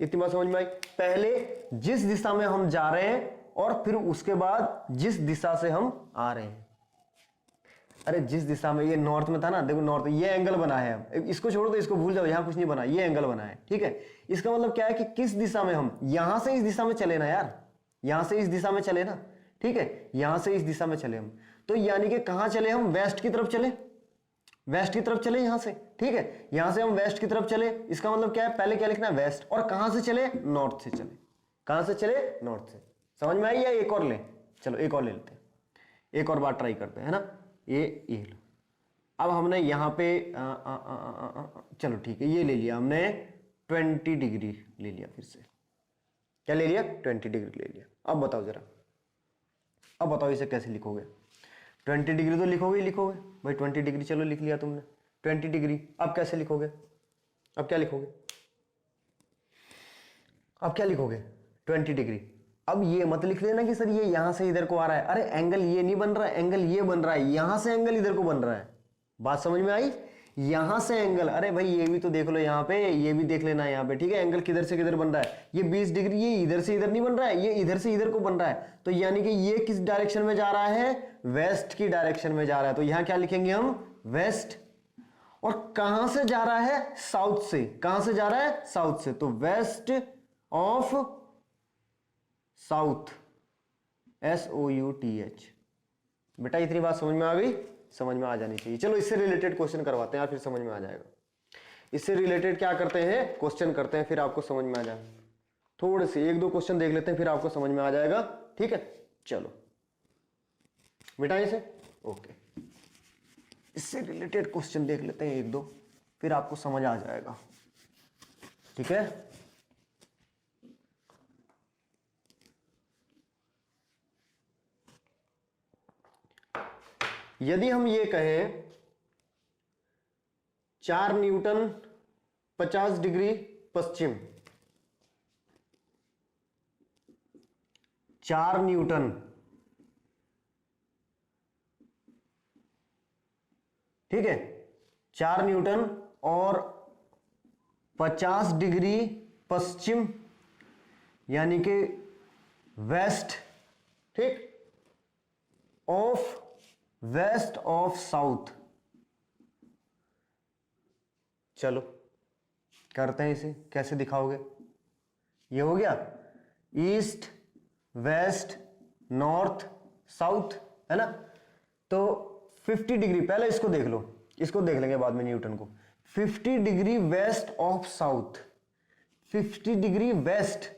A: इतनी बात समझ में आई। पहले जिस दिशा में हम जा रहे हैं और फिर उसके बाद जिस दिशा से हम आ रहे हैं। अरे जिस दिशा में, ये नॉर्थ में था ना, देखो नॉर्थ, ये एंगल बना है, इसको छोड़ो तो इसको भूल जाओ, यहां कुछ नहीं बना, ये एंगल बना है, ठीक है। इसका मतलब क्या है कि किस दिशा में हम, यहां से इस दिशा में चले ना यार, यहां से इस दिशा में चले ना, ठीक है, यहां से इस दिशा में चले हम, तो यानी कि कहां चले हम, वेस्ट की तरफ चले, वेस्ट की तरफ चले यहां से, ठीक है, यहां से हम वेस्ट की तरफ चले। इसका मतलब क्या है, पहले क्या लिखना है, वेस्ट, और कहां से चले, नॉर्थ से चले, कहां से चले, नॉर्थ से। समझ में आई, या एक और ले, चलो एक और ले लेते हैं, एक और बार ट्राई करते हैं, है ना, ये लो। अब हमने यहां पे चलो ठीक है, ये ले लिया हमने 20 डिग्री ले लिया, फिर से क्या ले लिया, 20 डिग्री ले लिया। अब बताओ जरा, अब बताओ इसे कैसे लिखोगे, 20 डिग्री तो लिखोगे ही लिखोगे भाई, 20 डिग्री चलो लिख लिया तुमने, 20 डिग्री। अब कैसे लिखोगे, अब क्या लिखोगे, अब क्या लिखोगे, 20 डिग्री। अब ये मत लिख लेना कि सर ये यहां से इधर को आ रहा है, अरे एंगल ये नहीं बन रहा है, एंगल ये बन रहा है, यहां से एंगल इधर को बन रहा है। बात समझ में आई, यहां से एंगल, अरे भाई ये भी तो देख लो यहाँ पे, ये भी देख लेना यहाँ पे, ठीक है। एंगल किधर से किधर बन रहा है, ये 20 डिग्री, ये इधर से इधर नहीं बन रहा है, ये इधर से इधर को बन रहा है। तो यानी कि ये किस डायरेक्शन में जा रहा है, वेस्ट की डायरेक्शन में जा रहा है। तो यहां क्या लिखेंगे हम, वेस्ट। और कहां से जा रहा है, साउथ से, कहां से जा रहा है, साउथ से, तो वेस्ट ऑफ साउथ, SOUTH। बेटा इतनी बात समझ में आ गई, समझ में आ जानी चाहिए। चलो इससे रिलेटेड क्वेश्चन करवाते हैं यार, फिर समझ में आ जाएगा। इससे रिलेटेड क्या करते हैं, क्वेश्चन करते हैं, फिर आपको समझ में आ जाएगा। थोड़े से 1-2 क्वेश्चन देख लेते हैं, फिर आपको समझ में आ जाएगा, ठीक है। चलो मिटाइए इसे, ओके। इससे रिलेटेड क्वेश्चन देख लेते हैं 1-2, फिर आपको समझ आ जाएगा, ठीक है। यदि हम ये कहें 4 न्यूटन 50 डिग्री पश्चिम, 4 न्यूटन, ठीक है, 4 न्यूटन और 50 डिग्री पश्चिम, यानी कि वेस्ट, ठीक, ऑफ, वेस्ट ऑफ साउथ। चलो करते हैं इसे, कैसे दिखाओगे, ये हो गया ईस्ट, वेस्ट, नॉर्थ, साउथ, है ना। तो 50 डिग्री, पहले इसको देख लो, इसको देख लेंगे बाद में न्यूटन को। 50 degree west of south, 50 degree west,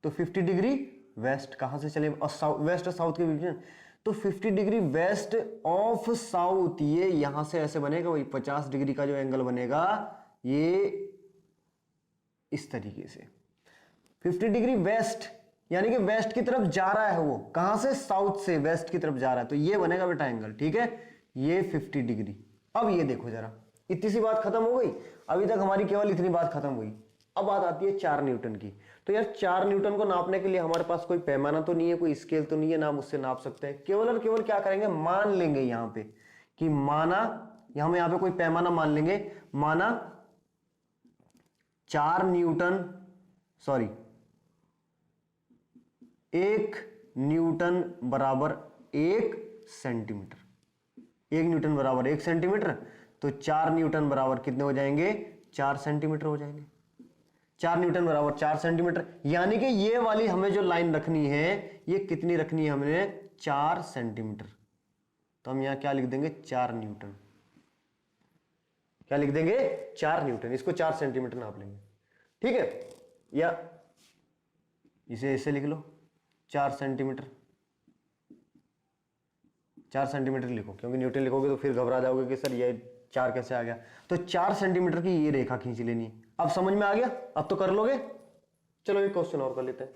A: तो 50 डिग्री वेस्ट कहां से चले, और वेस्ट और साउथ के बीच में, तो 50 डिग्री वेस्ट ऑफ साउथ, ये यहां से ऐसे बनेगा, वही 50 डिग्री का जो एंगल बनेगा ये इस तरीके से 50 डिग्री वेस्ट, यानी कि वेस्ट की तरफ जा रहा है वो, कहां से, साउथ से वेस्ट की तरफ जा रहा है, तो ये बनेगा बेटा एंगल, ठीक है, ये 50 डिग्री। अब ये देखो जरा, इतनी सी बात खत्म हो गई, अभी तक हमारी केवल इतनी बात खत्म हुई। अब बात आती है 4 न्यूटन की। तो यार 4 न्यूटन को नापने के लिए हमारे पास कोई पैमाना तो नहीं है, कोई स्केल तो नहीं है ना, हम उससे नाप सकते हैं। केवल और केवल क्या करेंगे, मान लेंगे यहां पे कि माना, हम यहां पे कोई पैमाना मान लेंगे, माना 4 न्यूटन, सॉरी 1 न्यूटन बराबर 1 सेंटीमीटर, 1 न्यूटन बराबर 1 सेंटीमीटर, तो 4 न्यूटन बराबर कितने हो जाएंगे, 4 सेंटीमीटर हो जाएंगे। 4 न्यूटन बराबर 4 सेंटीमीटर, यानी कि ये वाली हमें जो लाइन रखनी है ये कितनी रखनी है हमने, 4 सेंटीमीटर। तो हम यहां क्या लिख देंगे, 4 न्यूटन, क्या लिख देंगे, 4 न्यूटन, इसको 4 सेंटीमीटर नाप लेंगे, ठीक है, या इसे ऐसे लिख लो 4 सेंटीमीटर, 4 सेंटीमीटर लिखो, क्योंकि न्यूटन लिखोगे तो फिर घबरा जाओगे कि सर ये 4 कैसे आ गया। तो 4 सेंटीमीटर की ये रेखा खींच लेनी है। अब समझ में आ गया, अब तो कर लोगे। चलो एक क्वेश्चन और कर लेते हैं,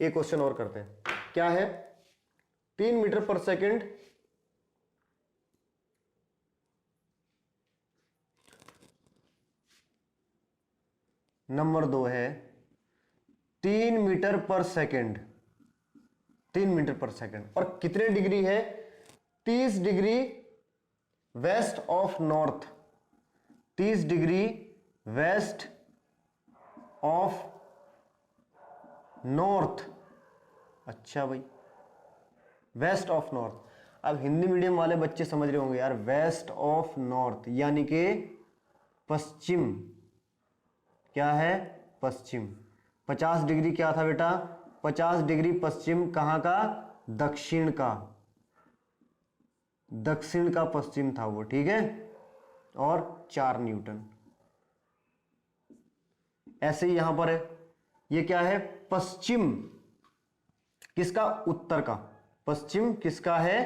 A: एक क्वेश्चन और करते हैं। क्या है, 3 मीटर पर सेकंड नंबर 2 है, 3 मीटर पर सेकंड, 3 मीटर पर सेकंड, और कितने डिग्री है, 30 degree west of north, 30 degree west of north. अच्छा भाई, वेस्ट ऑफ नॉर्थ। अब हिंदी मीडियम वाले बच्चे समझ रहे होंगे यार, वेस्ट ऑफ नॉर्थ यानी कि पश्चिम, क्या है, पश्चिम। 50 डिग्री क्या था बेटा, 50 डिग्री पश्चिम कहां का, दक्षिण का, दक्षिण का पश्चिम था वो, ठीक है, और 4 न्यूटन। ऐसे ही यहां पर है, ये क्या है, पश्चिम किसका, उत्तर का, पश्चिम किसका है,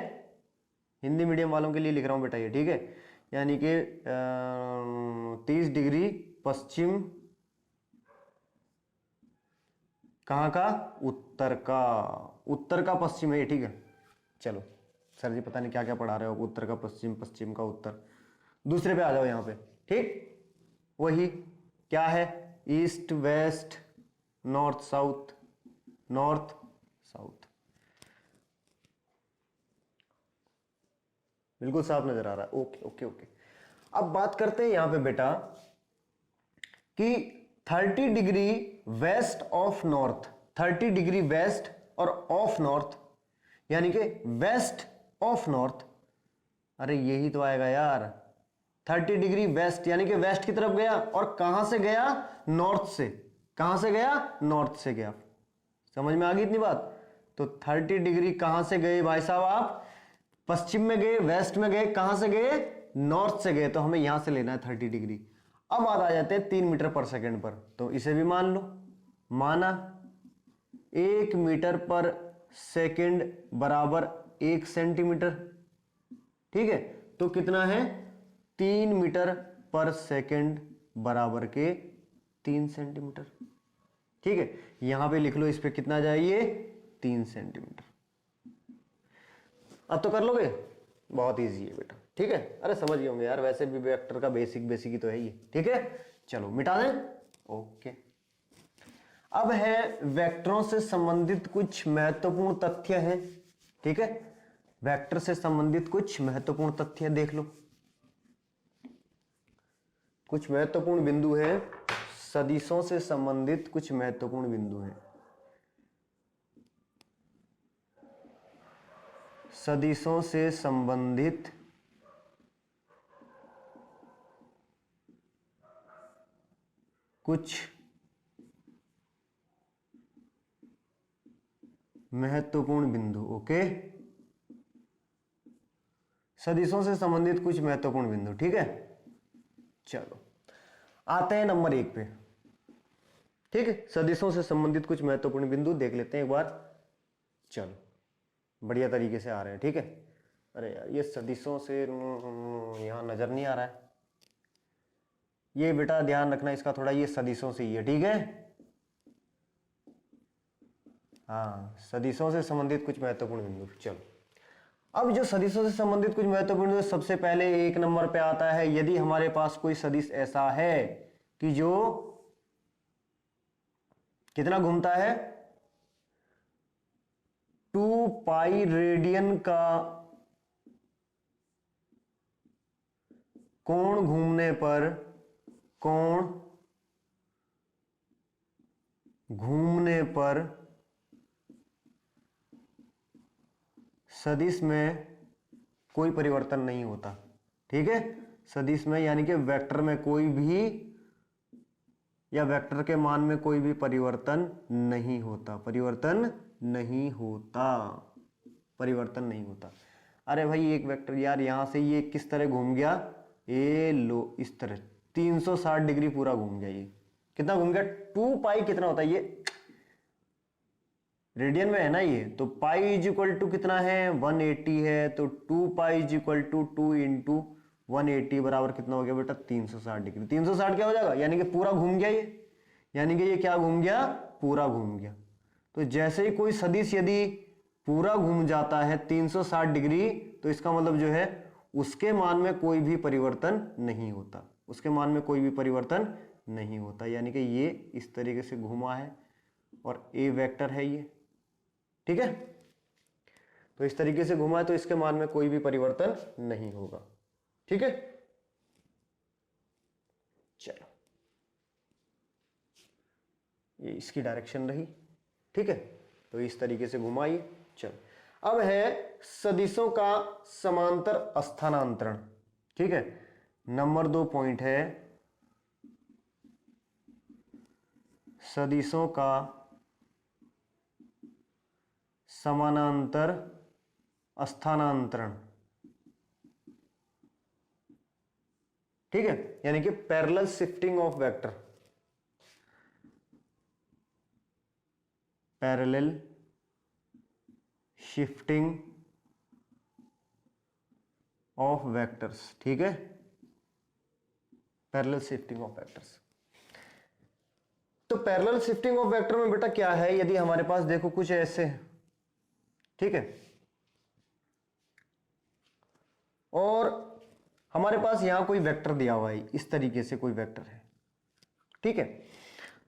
A: हिंदी मीडियम वालों के लिए लिख रहा हूं बेटा ये, ठीक है, यानी कि 30 डिग्री पश्चिम कहां का, उत्तर का, उत्तर का पश्चिम है ये, ठीक है। चलो सर जी पता नहीं क्या क्या पढ़ा रहे हो, उत्तर का पश्चिम, पश्चिम का उत्तर। दूसरे पे आ जाओ यहां पे, ठीक, वही क्या है, east west north south, north south, बिल्कुल साफ नजर आ रहा है, ओके ओके ओके। अब बात करते हैं यहां पे बेटा कि 30 degree west of north, 30 degree west और ऑफ नॉर्थ, यानी कि वेस्ट ऑफ नॉर्थ, अरे यही तो आएगा यार, 30 डिग्री वेस्ट यानी कि वेस्ट की तरफ गया, और कहां से गया, नॉर्थ से, कहां से गया, नॉर्थ से गया। समझ में आ गई इतनी बात। तो 30 डिग्री कहां से गए भाई साहब, आप पश्चिम में गए, वेस्ट में गए, कहां से गए, नॉर्थ से गए, तो हमें यहां से लेना है 30 डिग्री। अब बात आ जाते हैं 3 मीटर पर सेकंड पर, तो इसे भी मान लो, माना 1 मीटर पर सेकंड बराबर 1 सेंटीमीटर, ठीक है, तो कितना है, 3 मीटर पर सेकंड बराबर के 3 सेंटीमीटर, ठीक है, यहां पे लिख लो, इस पे कितना जाइए, 3 सेंटीमीटर। अब तो कर लोगे, बहुत इजी है बेटा, ठीक है, अरे समझ गए होंगे यार, वैसे भी वेक्टर का बेसिक बेसिक ही तो है ये, ठीक है। चलो मिटा दें, ओके। अब है वेक्टरों से संबंधित कुछ महत्वपूर्ण तथ्य हैं, ठीक है, वेक्टर से संबंधित कुछ महत्वपूर्ण तथ्य देख लो। कुछ महत्वपूर्ण बिंदु है, सदिशों से संबंधित कुछ महत्वपूर्ण बिंदु हैं, सदिशों से संबंधित कुछ महत्वपूर्ण बिंदु, ओके, सदिशों से संबंधित कुछ महत्वपूर्ण बिंदु, ठीक है। चलो आते हैं नंबर 1 पे, ठीक है, सदिशों से संबंधित कुछ महत्वपूर्ण बिंदु देख लेते हैं एक बार। चलो बढ़िया तरीके से आ रहे हैं, ठीक है। अरे यार ये सदिशों से यहाँ नजर नहीं आ रहा है, ये बेटा ध्यान रखना इसका थोड़ा, ये सदिशों से ही है, ठीक है। हाँ, सदिशों से संबंधित कुछ महत्वपूर्ण बिंदु। चलो, अब जो सदिशों से संबंधित कुछ महत्वपूर्ण बिंदु, सबसे पहले 1 नंबर पे आता है, यदि हमारे पास कोई सदिश ऐसा है कि जो कितना घूमता है, 2 पाई रेडियन का कोण घूमने पर, कोण घूमने पर सदिश में कोई परिवर्तन नहीं होता, ठीक है। सदिश में यानी कि वेक्टर में कोई भी, या वेक्टर के मान में कोई भी परिवर्तन नहीं होता, परिवर्तन नहीं होता, परिवर्तन नहीं होता। अरे भाई एक वेक्टर यार यहां से ये किस तरह घूम गया, ये लो इस तरह 360 डिग्री पूरा घूम गया। ये कितना घूम गया, 2 पाई कितना होता है, ये रेडियन में है ना ये, तो पाई इज इक्वल टू कितना है, 180 है, तो 2 pi is equal to 2 into 180 बराबर कितना हो गया बेटा, 360 डिग्री। 360 क्या हो जाएगा, यानी कि पूरा घूम गया ये, यानी कि ये क्या घूम गया, पूरा घूम गया। तो जैसे ही कोई सदिश यदि पूरा घूम जाता है 360 डिग्री, तो इसका मतलब जो है उसके मान में कोई भी परिवर्तन नहीं होता, उसके मान में कोई भी परिवर्तन नहीं होता, यानी कि ये इस तरीके से घुमा है और ए वेक्टर है ये, ठीक है। तो इस तरीके से घुमा है तो इसके मान में कोई भी परिवर्तन नहीं होगा, ठीक है। चलो, ये इसकी डायरेक्शन रही, ठीक है। तो इस तरीके से घुमाइए। चलो, अब है सदिशों का समांतर स्थानांतरण, ठीक है। नंबर 2 पॉइंट है सदिशों का समानांतर स्थानांतरण, ठीक है, यानी कि parallel shifting of vector, parallel shifting of vectors, ठीक है, पैरेलल शिफ्टिंग ऑफ वेक्टर्स। तो पैरेलल शिफ्टिंग ऑफ वेक्टर में बेटा क्या है, यदि हमारे पास देखो कुछ ऐसे, ठीक है, और हमारे पास यहां कोई वेक्टर दिया हुआ है, इस तरीके से कोई वेक्टर है, ठीक है।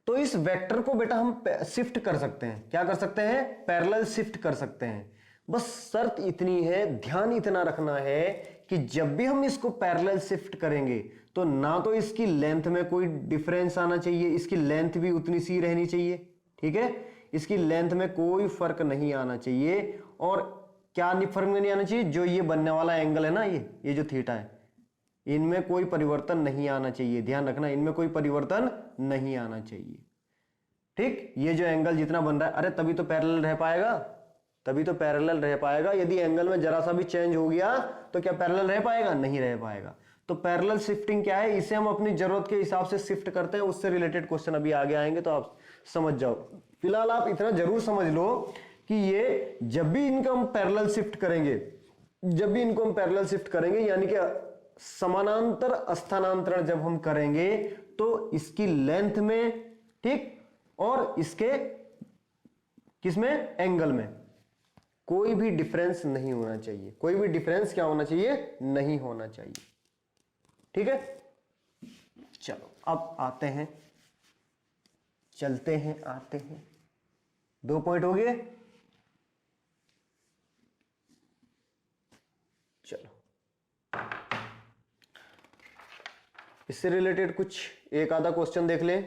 A: तो इस वेक्टर को बेटा हम शिफ्ट कर सकते हैं, क्या कर सकते हैं, पैरेलल शिफ्ट कर सकते हैं। बस शर्त इतनी है, ध्यान इतना रखना है कि जब भी हम इसको पैरेलल शिफ्ट करेंगे तो ना तो इसकी लेंथ में कोई डिफरेंस आना चाहिए, इसकी लेंथ भी उतनी सी रहनी चाहिए, ठीक है, इसकी लेंथ में कोई फर्क नहीं आना चाहिए। और क्या फर्क नहीं आना चाहिए, जो ये बनने वाला एंगल है ना, ये जो थीटा है, इनमें कोई परिवर्तन नहीं आना चाहिए, ध्यान रखना, इनमें कोई परिवर्तन नहीं आना चाहिए, ठीक। ये जो एंगल जितना बन रहा है, अरे तभी तो पैरेलल रह पाएगा, तभी तो पैरेलल रह पाएगा। यदि एंगल में जरा सा भी चेंज हो गया तो क्या पैरेलल रह पाएगा, नहीं रह पाएगा। तो पैरेलल शिफ्टिंग क्या है, इसे हम अपनी जरूरत के हिसाब से शिफ्ट करते हैं, उससे रिलेटेड क्वेश्चन अभी आगे आएंगे तो आप समझ जाओ। फिलहाल आप इतना जरूर समझ लो कि ये जब भी इनको हम पैरेलल शिफ्ट करेंगे, जब भी इनको हम पैरेलल शिफ्ट करेंगे, यानी कि समानांतर स्थानांतरण जब हम करेंगे तो इसकी लेंथ में, ठीक, और इसके किसमें, एंगल में कोई भी डिफरेंस नहीं होना चाहिए, कोई भी डिफरेंस क्या होना चाहिए, नहीं होना चाहिए, ठीक है। चलो अब आते हैं, चलते हैं, आते हैं, 2 पॉइंट हो गए। चलो, इससे रिलेटेड कुछ एक आधा क्वेश्चन देख लें।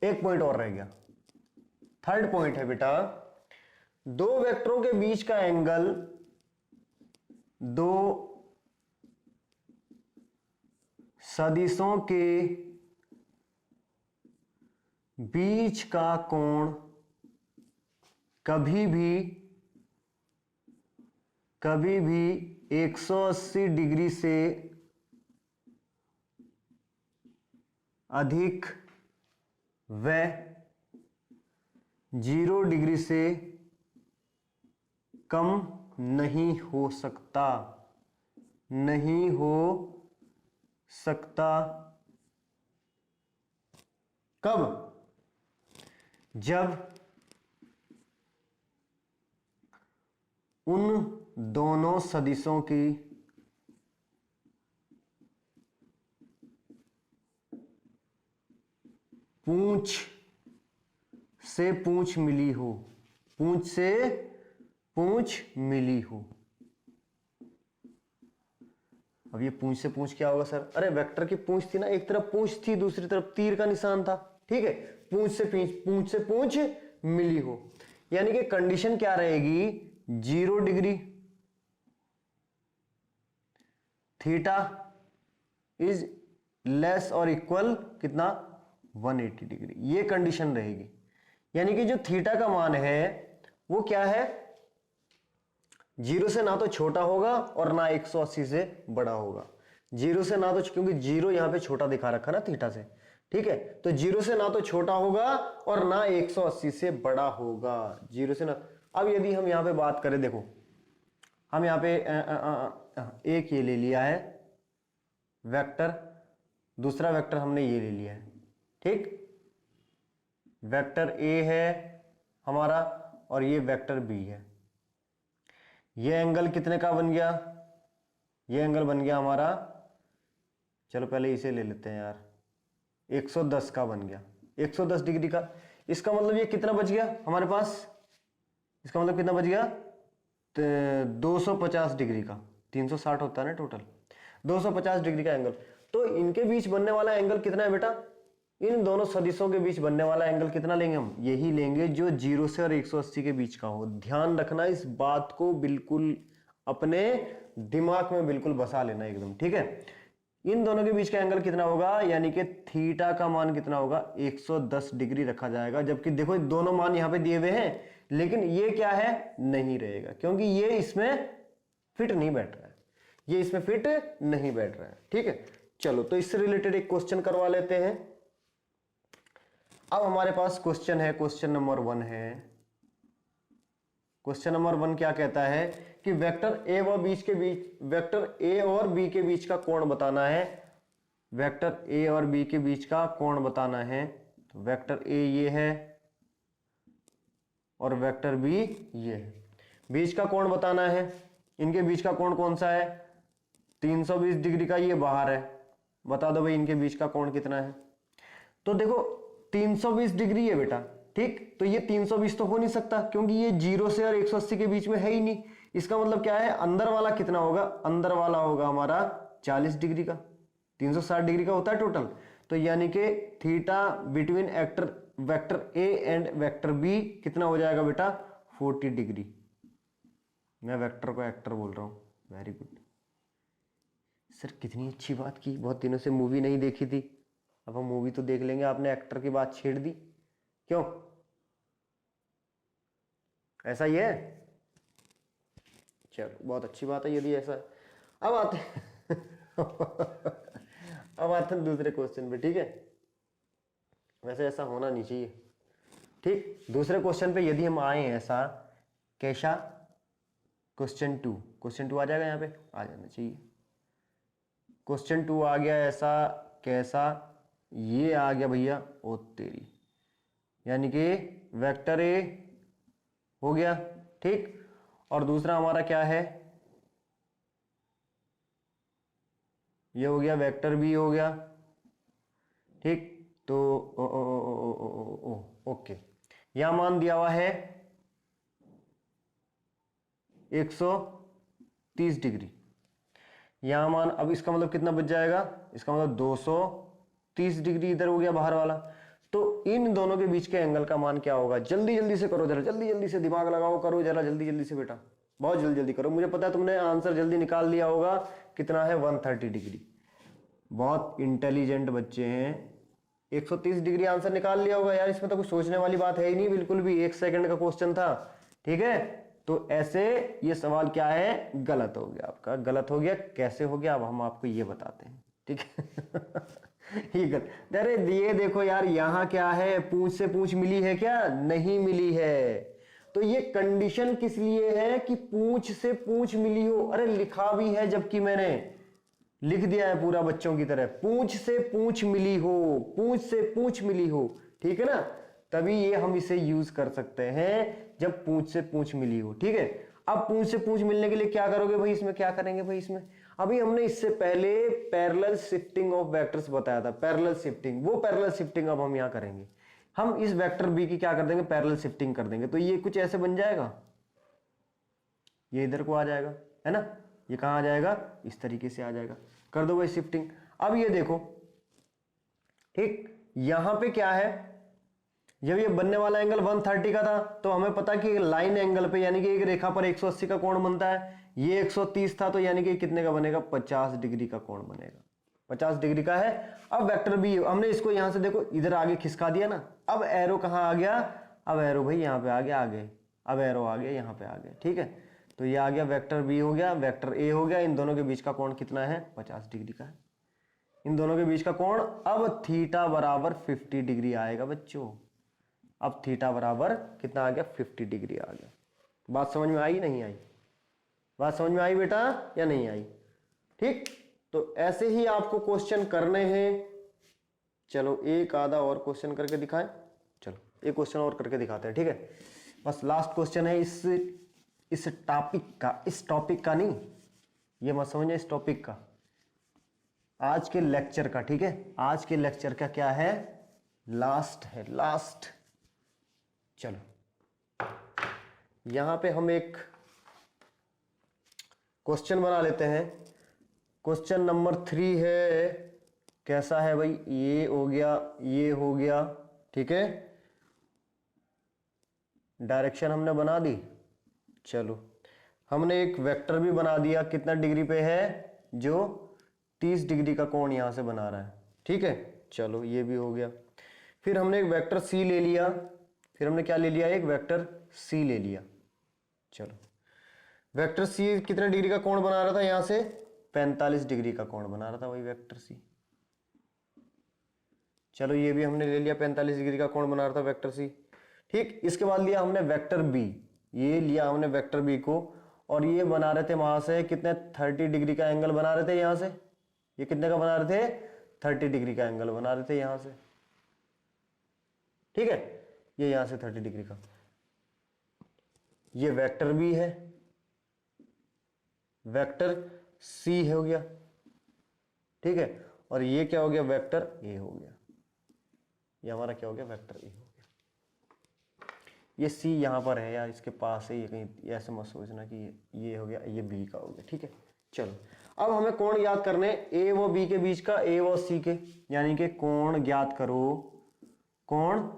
A: एक पॉइंट और रह गया, 3rd पॉइंट है बेटा, 2 वेक्टरों के बीच का एंगल, 2 सदिशों के बीच का कोण कभी भी 180 डिग्री से अधिक व 0 डिग्री से कम नहीं हो सकता, नहीं हो सकता। कब? जब उन दोनों सदिशों की पूंछ से पूंछ मिली हो, पूंछ से पूंछ मिली हो। अब ये पूंछ से पूंछ क्या होगा सर? अरे वेक्टर की पूंछ थी ना, एक तरफ पूंछ थी, दूसरी तरफ तीर का निशान था, ठीक है। पूंछ से पूंछ मिली हो, यानी कि कंडीशन क्या रहेगी? 0 डिग्री, थीटा इज लेस और इक्वल कितना? 180 डिग्री, ये कंडीशन रहेगी। यानी कि जो थीटा का मान है वो क्या है? 0 से ना तो छोटा होगा और ना 180 से बड़ा होगा। 0 से ना तो, क्योंकि 0 यहां पे छोटा दिखा रखा ना थीटा से, ठीक है। तो 0 से ना तो छोटा होगा और ना 180 से बड़ा होगा। 0 से ना, अब यदि हम यहां पे बात करें, देखो हम यहां पे एक ये ले लिया है वेक्टर, दूसरा वेक्टर हमने ये ले लिया है, ठीक। वेक्टर ए है हमारा और ये वेक्टर बी है। ये एंगल कितने का बन गया? ये एंगल बन गया हमारा, चलो पहले इसे ले लेते हैं यार, 110 का बन गया, 110 डिग्री का। इसका मतलब ये कितना बच गया हमारे पास? इसका मतलब कितना बच गया? 250 डिग्री का, 360 होता है ना टोटल, 250 डिग्री का एंगल। तो इनके बीच बनने वाला एंगल कितना है बेटा? इन दोनों सदिशों के बीच बनने वाला एंगल कितना लेंगे हम? यही लेंगे जो 0 से और 180 के बीच का हो। ध्यान रखना, इस बात को बिल्कुल अपने दिमाग में बिल्कुल बसा लेना एकदम, ठीक है। इन दोनों के बीच का एंगल कितना होगा? यानी कि थीटा का मान कितना होगा? 110 डिग्री रखा जाएगा। जबकि देखो दोनों मान यहां पे दिए हुए हैं, लेकिन ये क्या है? नहीं रहेगा, क्योंकि ये इसमें फिट नहीं बैठ रहा है, ये इसमें फिट नहीं बैठ रहा है, ठीक है। चलो तो इससे रिलेटेड एक क्वेश्चन करवा लेते हैं। अब हमारे पास क्वेश्चन है, क्वेश्चन नंबर 1 है। क्वेश्चन नंबर 1 क्या कहता है कि वेक्टर ए व बीच के बीच, वेक्टर ए और बी के बीच का कोण बताना है। वेक्टर ए और बी के बीच का कोण बताना है। तो वेक्टर ए ये है और वेक्टर बी ये है, बीच का कोण बताना है। इनके बीच का कोण कौन सा है? 320 डिग्री का, ये बाहर है। बता दो भाई इनके बीच का कोण कितना है? तो देखो 320 डिग्री है बेटा, ठीक। तो ये 320 तो हो नहीं सकता, क्योंकि ये 0 से और 180 के बीच में है ही नहीं। इसका मतलब क्या है? अंदर वाला कितना होगा? अंदर वाला होगा हमारा 40 डिग्री का, 360 डिग्री का होता है टोटल। तो यानी कि theta between vector A and vector B कितना हो जाएगा बेटा? 40 डिग्री। मैं वेक्टर को एक्टर बोल रहा हूं, वेरी गुड सर, कितनी अच्छी बात की। बहुत दिनों से मूवी नहीं देखी थी, अब हम मूवी तो देख लेंगे। आपने एक्टर की बात छेड़ दी, क्यों? ऐसा ही है? चलो बहुत अच्छी बात है यदि ऐसा है। अब आते अब आते हैं दूसरे क्वेश्चन पे, ठीक है। वैसे ऐसा होना नहीं चाहिए, ठीक। दूसरे क्वेश्चन पे यदि हम आए हैं ऐसा, कैसा? क्वेश्चन 2 आ जाएगा, यहाँ पे आ जाना चाहिए। क्वेश्चन 2 आ गया ऐसा, कैसा? ये आ गया भैया, ओ तेरी, यानी कि वेक्टर ए हो गया, ठीक। और दूसरा हमारा क्या है? ये हो गया वेक्टर बी हो गया, ठीक। तो ओके, यहां मान दिया हुआ है 130 डिग्री, यहां मान, अब इसका मतलब कितना बच जाएगा? इसका मतलब 230 डिग्री इधर हो गया बाहर वाला। तो इन दोनों के बीच के एंगल का मान क्या होगा? जल्दी जल्दी से करो जरा, जल्दी जल्दी से दिमाग लगाओ, करो जरा जल्दी जल्दी से बेटा, बहुत जल्दी जल्दी करो। मुझे पता है तुमने आंसर जल्दी निकाल लिया होगा, कितना है? 130 डिग्री। बहुत इंटेलिजेंट बच्चे हैं, 130 डिग्री आंसर निकाल लिया होगा यार। इसमें तो कुछ सोचने वाली बात है ही नहीं बिल्कुल भी, 1 सेकंड का क्वेश्चन था, ठीक है। तो ऐसे ये सवाल क्या है? गलत हो गया आपका, गलत हो गया। कैसे हो गया अब हम आपको ये बताते हैं, ठीक है। अरे ये देखो यार, यहाँ क्या है, पूंछ से पूंछ मिली है क्या? नहीं मिली है। तो ये कंडीशन किस लिए है कि पूंछ से पूंछ मिली हो। अरे लिखा भी है, जबकि मैंने लिख दिया है पूरा बच्चों की तरह, पूंछ से पूंछ मिली हो, पूंछ से पूंछ मिली हो, ठीक है ना। तभी ये हम इसे यूज कर सकते हैं जब पूंछ से पूंछ मिली हो, ठीक है। अब पूंछ से पूंछ मिलने के लिए क्या करोगे भाई, इसमें क्या करेंगे भाई, इसमें अभी हमने इससे पहले पैरेलल शिफ्टिंग ऑफ वेक्टर्स बताया था, पैरेलल शिफ्टिंग, वो पैरेलल शिफ्टिंग अब हम यहां करेंगे। हम इस वेक्टर बी की क्या कर देंगे, पैरेलल शिफ्टिंग कर देंगे। तो ये कुछ ऐसे बन जाएगा, ये इधर को आ जाएगा, है ना। ये कहां आ जाएगा, इस तरीके से आ जाएगा। कर दो भाई शिफ्टिंग। अब ये देखो, ठीक, यहां पे क्या है, जब ये बनने वाला एंगल 130 का था, तो हमें पता कि लाइन एंगल पे यानी कि एक रेखा पर 180 का कोण बनता है। ये 130 था, तो यानी कि कितने का बनेगा, 50 डिग्री का कोण बनेगा, 50 डिग्री का है। अब वेक्टर बी हमने इसको यहां से देखो इधर आगे खिसका दिया ना। अब एरो कहां आ गया, अब एरो भाई यहां पे आ गया आगे, अब एरो आ गया यहां पे आ गया, ठीक है। तो ये आ गया वेक्टर बी हो गया, वेक्टर ए हो गया। इन दोनों के बीच का कोण कितना है, 50 डिग्री का है। इन दोनों के बीच का कोण अब थीटा बराबर 50 डिग्री आएगा बच्चों। अब थीटा बराबर कितना आ गया, 50 डिग्री आ गया। बात समझ में आई नहीं आई, बात समझ में आई बेटा या नहीं आई, ठीक। तो ऐसे ही आपको क्वेश्चन करने हैं। चलो एक आधा और क्वेश्चन करके दिखाएं, चलो एक क्वेश्चन और करके दिखाते हैं, ठीक है। बस लास्ट क्वेश्चन है इस टॉपिक का, इस टॉपिक का नहीं, ये मत समझिए, इस टॉपिक का, आज के लेक्चर का, ठीक है। आज के लेक्चर का क्या है, लास्ट है, लास्ट। चलो यहां पे हम एक क्वेश्चन बना लेते हैं। क्वेश्चन नंबर 3 है, कैसा है भाई, ये हो गया, ये हो गया, ठीक है। डायरेक्शन हमने बना दी। चलो हमने एक वेक्टर भी बना दिया, कितना डिग्री पे है, जो 30 डिग्री का कोण यहां से बना रहा है, ठीक है। चलो ये भी हो गया। फिर हमने एक वेक्टर सी ले लिया, फिर हमने क्या ले लिया, एक वेक्टर सी ले लिया। चलो वेक्टर सी कितने डिग्री का कोण बना रहा था, यहां से 45 डिग्री का कोण बना रहा था वही वेक्टर सी। चलो ये भी हमने ले लिया, 45 डिग्री का कोण बना रहा था वेक्टर सी, ठीक। इसके बाद लिया हमने वेक्टर बी, ये लिया हमने वेक्टर बी को, और ये बना रहे थे वहां से कितने, 30 डिग्री का एंगल बना रहे थे यहां से। ये कितने का बना रहे थे, 30 डिग्री का एंगल बना रहे थे यहां से, ठीक है। ये यहां से 30 डिग्री का, ये वेक्टर बी है, वेक्टर सी हो गया, ठीक है। और ये क्या हो गया, वेक्टर ए हो गया। ये हमारा क्या हो गया, वेक्टर ए हो गया। ये सी यहां पर है यार, इसके पास है, ये कहीं ऐसे मत सोचना कि ये हो गया, ये बी का हो गया, ठीक है। चलो अब हमें कोण याद करने, ए व बी के बीच का, ए व सी के, यानी कि कोण ज्ञात करो, कोण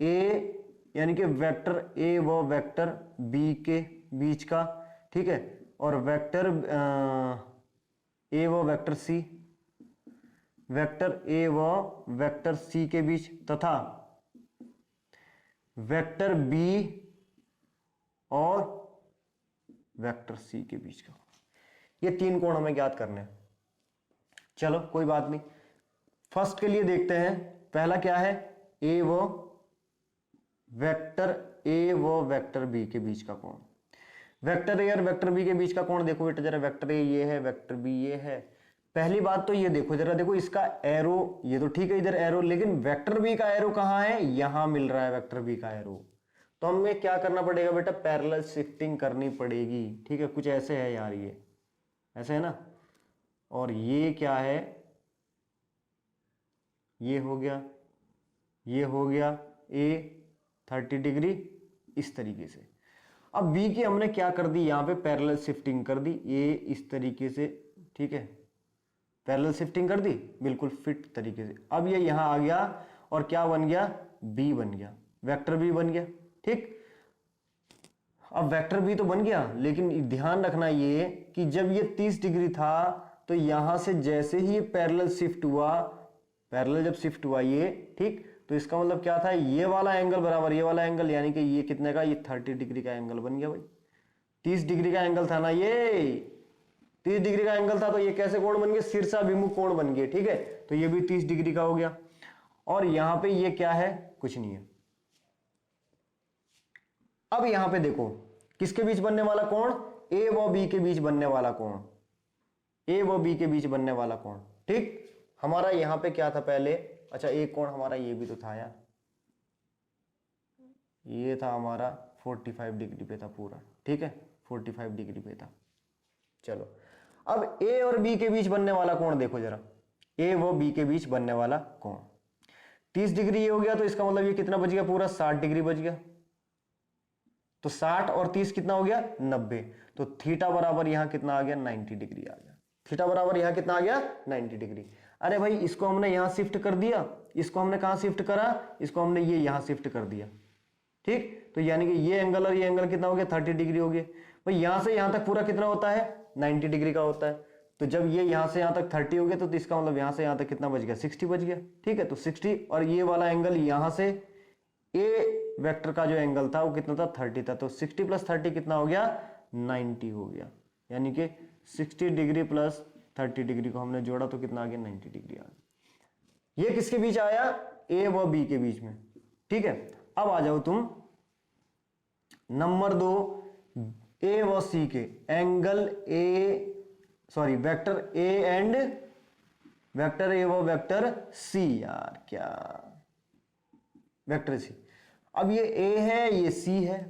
A: ए यानी कि वेक्टर ए व वेक्टर बी के बीच का, ठीक है। और वेक्टर ए व वेक्टर सी, वेक्टर ए व वेक्टर सी के बीच, तथा वेक्टर बी और वेक्टर सी के बीच का। ये 3 कोण हमें ज्ञात करने हैं। चलो कोई बात नहीं, फर्स्ट के लिए देखते हैं। पहला क्या है, ए व वेक्टर ए व वेक्टर बी के बीच का कोण। वेक्टर ए और वेक्टर बी के बीच का कोण देखो बेटा जरा, वेक्टर ए ये है, वेक्टर बी ये है। पहली बात तो ये देखो जरा, देखो इसका एरो, ये तो ठीक है इधर एरो, लेकिन वेक्टर बी का एरो कहां है, यहां मिल रहा है वेक्टर बी का एरो। तो हमें क्या करना पड़ेगा बेटा, पैरेलल शिफ्टिंग करनी पड़ेगी, ठीक है। कुछ ऐसे है यार, ये ऐसे है ना, और ये क्या है, ये हो गया, ये हो गया ए 30 डिग्री इस तरीके से। अब बी की हमने क्या कर दी, यहां पे पैरेलल शिफ्टिंग कर दी, ये इस तरीके से, ठीक है। पैरेलल शिफ्टिंग कर दी बिल्कुल फिट तरीके से। अब ये यहां आ गया और क्या बन गया, बी बन गया, वेक्टर बी बन गया, ठीक। अब वेक्टर बी तो बन गया, लेकिन ध्यान रखना ये कि जब ये 30 डिग्री था, तो यहां से जैसे ही पैरेलल शिफ्ट हुआ, पैरेलल जब शिफ्ट हुआ ये, ठीक, तो इसका मतलब क्या था, ये वाला एंगल बराबर ये वाला एंगल, यानी कि ये कितने का, ये 30 डिग्री का एंगल बन गया भाई। 30 डिग्री का एंगल था ना ये, 30 डिग्री का एंगल था तो ये कैसे कोण बन गया, शीर्षाभिमुख कोण बन गया, ठीक है। तो ये भी 30 डिग्री का हो गया। और यहां पे ये क्या है, कुछ नहीं है। अब यहां पे देखो किसके बीच बनने वाला कोण, ए व बी के बीच बनने वाला कोण, ए व बी के बीच बनने वाला कोण, ठीक। हमारा यहां पे क्या था पहले, अच्छा एक कोण हमारा ये भी तो था यार, ये था हमारा 45 डिग्री पे था पूरा, ठीक है, 45 डिग्री पे था। चलो अब ए और बी के बीच बनने वाला कोण देखो जरा, ए व बी के बीच बनने वाला कोण 30 डिग्री ये हो गया, तो इसका मतलब ये कितना बच गया, पूरा 60 डिग्री बच गया। तो 60 और 30 कितना हो गया, 90। तो थीटा बराबर यहां कितना आ गया, 90 डिग्री आ गया। थीटा बराबर यहां कितना आ गया, 90 डिग्री। अरे भाई इसको हमने यहां शिफ्ट कर दिया, इसको हमने कहां शिफ्ट करा, इसको हमने ये यहां शिफ्ट कर दिया, ठीक। तो यानी कि ये एंगल और ये एंगल कितना हो गया, 30 डिग्री हो गया। भाई यहां से यहां तक पूरा कितना होता है, 90 डिग्री का होता है। तो जब ये यहां से यहां तक 30 हो गया तो इसका मतलब यहां से यहां तक कितना बच गया, 60 बच गया, ठीक है। तो 60 और ये वाला एंगल यहां से ए वेक्टर का जो एंगल था वो कितना था, 30 था। तो 60 + 30 कितना हो गया, 90 हो गया। यानी कि 60 डिग्री + 30 डिग्री को हमने जोड़ा तो कितना आ गया, 90 डिग्री आ गया। ये किसके बीच आया, ए व बी के बीच में, ठीक है। अब आ जाओ तुम नंबर 2, ए व सी के angle vector A and vector A व वेक्टर सी, यार क्या वेक्टर सी। अब ये ए है, ये सी है,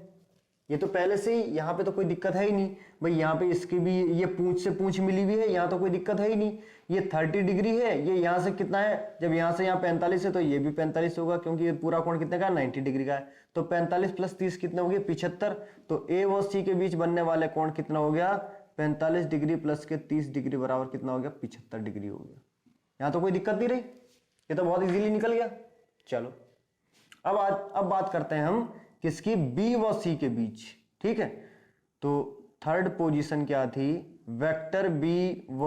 A: ये तो पहले से ही यहां पे तो कोई दिक्कत है ही नहीं भाई। यहां पे इसकी भी ये पूंछ से पूंछ मिली हुई है, यहां तो कोई दिक्कत है ही नहीं। ये 30 डिग्री है, ये यहां से कितना है, जब यहां से यहां 45 है तो ये भी 45 होगा, क्योंकि ये पूरा कोण कितने का, 90 डिग्री का है। तो 45 + 30 कितने हो गए, 75। तो ए व सी के बीच बनने वाले कोण कितना हो गया, 45 डिग्री + के 30 डिग्री बराबर कितना हो गया, 75 डिग्री हो गया। यहां तो कोई दिक्कत नहीं रही, ये तो बहुत इजीली निकल गया। चलो अब बात करते हैं हम किसकी, बी व सी के बीच, ठीक है। तो थर्ड पोजीशन क्या थी, वेक्टर बी व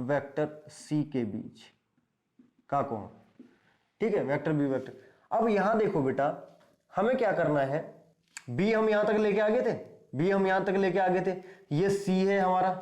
A: वेक्टर सी के बीच का कोण, ठीक है, वेक्टर बी वेक्टर। अब यहां देखो बेटा, हमें क्या करना है, बी हम यहां तक लेके आ गए थे, बी हम यहां तक लेके आ गए थे, ये सी है हमारा,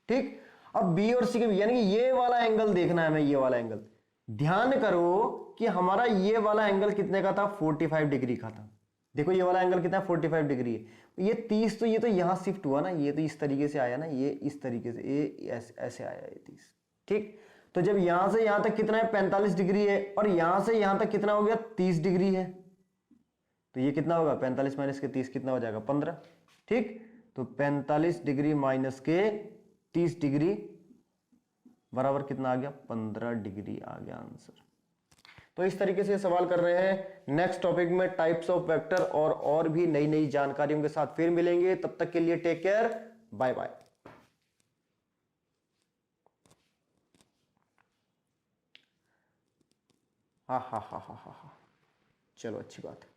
A: ठीक। अब बी और सी के बीच, यानी कि ये वाला एंगल देखना है हमें, ये वाला एंगल। ध्यान करो कि हमारा ये वाला एंगल कितने का था, 45 डिग्री का था। देखो ये वाला एंगल कितना है, 45 डिग्री है। ये 30 तो ये तो यहां शिफ्ट हुआ ना, ये तो इस तरीके से आया ना, ये इस तरीके से, ये ऐसे आया ये 30, ठीक। तो जब यहां से यहां तक कितना है, 45 डिग्री है, और यहां से यहां तक कितना हो गया, 30 डिग्री है। तो ये कितना होगा, 45 - के 30 कितना हो जाएगा, 15, ठीक। तो 45 डिग्री - के 30 डिग्री बराबर कितना आ गया, 15 डिग्री आ गया आंसर। तो इस तरीके से सवाल कर रहे हैं। नेक्स्ट टॉपिक में टाइप्स ऑफ वेक्टर और भी नई नई जानकारियों के साथ फिर मिलेंगे। तब तक के लिए टेक केयर, बाय बाय। हा, चलो अच्छी बात है।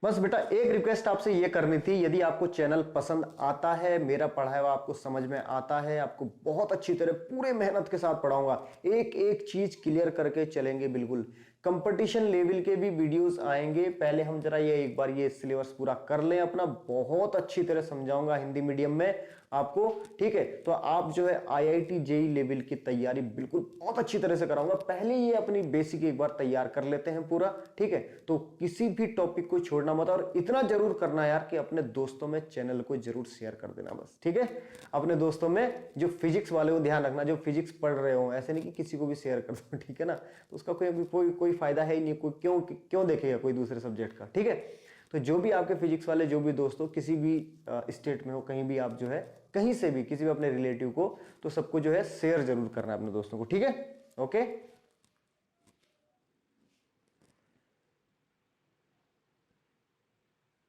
A: बस बेटा एक रिक्वेस्ट आपसे ये करनी थी, यदि आपको चैनल पसंद आता है, मेरा पढ़ाया हुआ आपको समझ में आता है, आपको बहुत अच्छी तरह पूरे मेहनत के साथ पढ़ाऊंगा, एक एक चीज क्लियर करके चलेंगे बिल्कुल। कंपटीशन लेवल के भी वीडियोस आएंगे। पहले हम जरा ये एक बार ये सिलेबस पूरा कर लें अपना, बहुत अच्छी तरह समझाऊंगा हिंदी मीडियम में आपको, ठीक है। तो आप जो है IIT JEE लेवल की तैयारी बिल्कुल बहुत अच्छी तरह से कराऊंगा। पहले ये अपनी बेसिक एक बार तैयार कर लेते हैं पूरा, ठीक है। तो किसी भी टॉपिक को छोड़ना मत, और इतना जरूर करना यार कि अपने दोस्तों में चैनल को जरूर शेयर कर देना बस, ठीक है। अपने दोस्तों में जो फिजिक्स वाले हो ध्यान रखना, जो फिजिक्स पढ़ रहे हो, ऐसे नहीं कि किसी को भी शेयर कर दो, ठीक है ना। तो उसका कोई फायदा है ही नहीं, कोई क्यों देखेगा कोई दूसरे सब्जेक्ट का, ठीक है। तो जो भी आपके फिजिक्स वाले जो भी दोस्तों किसी भी स्टेट में हो, कहीं भी आप जो है कहीं से भी किसी भी अपने रिलेटिव को, तो सबको जो है शेयर जरूर करना है अपने दोस्तों को, ठीक है। ओके।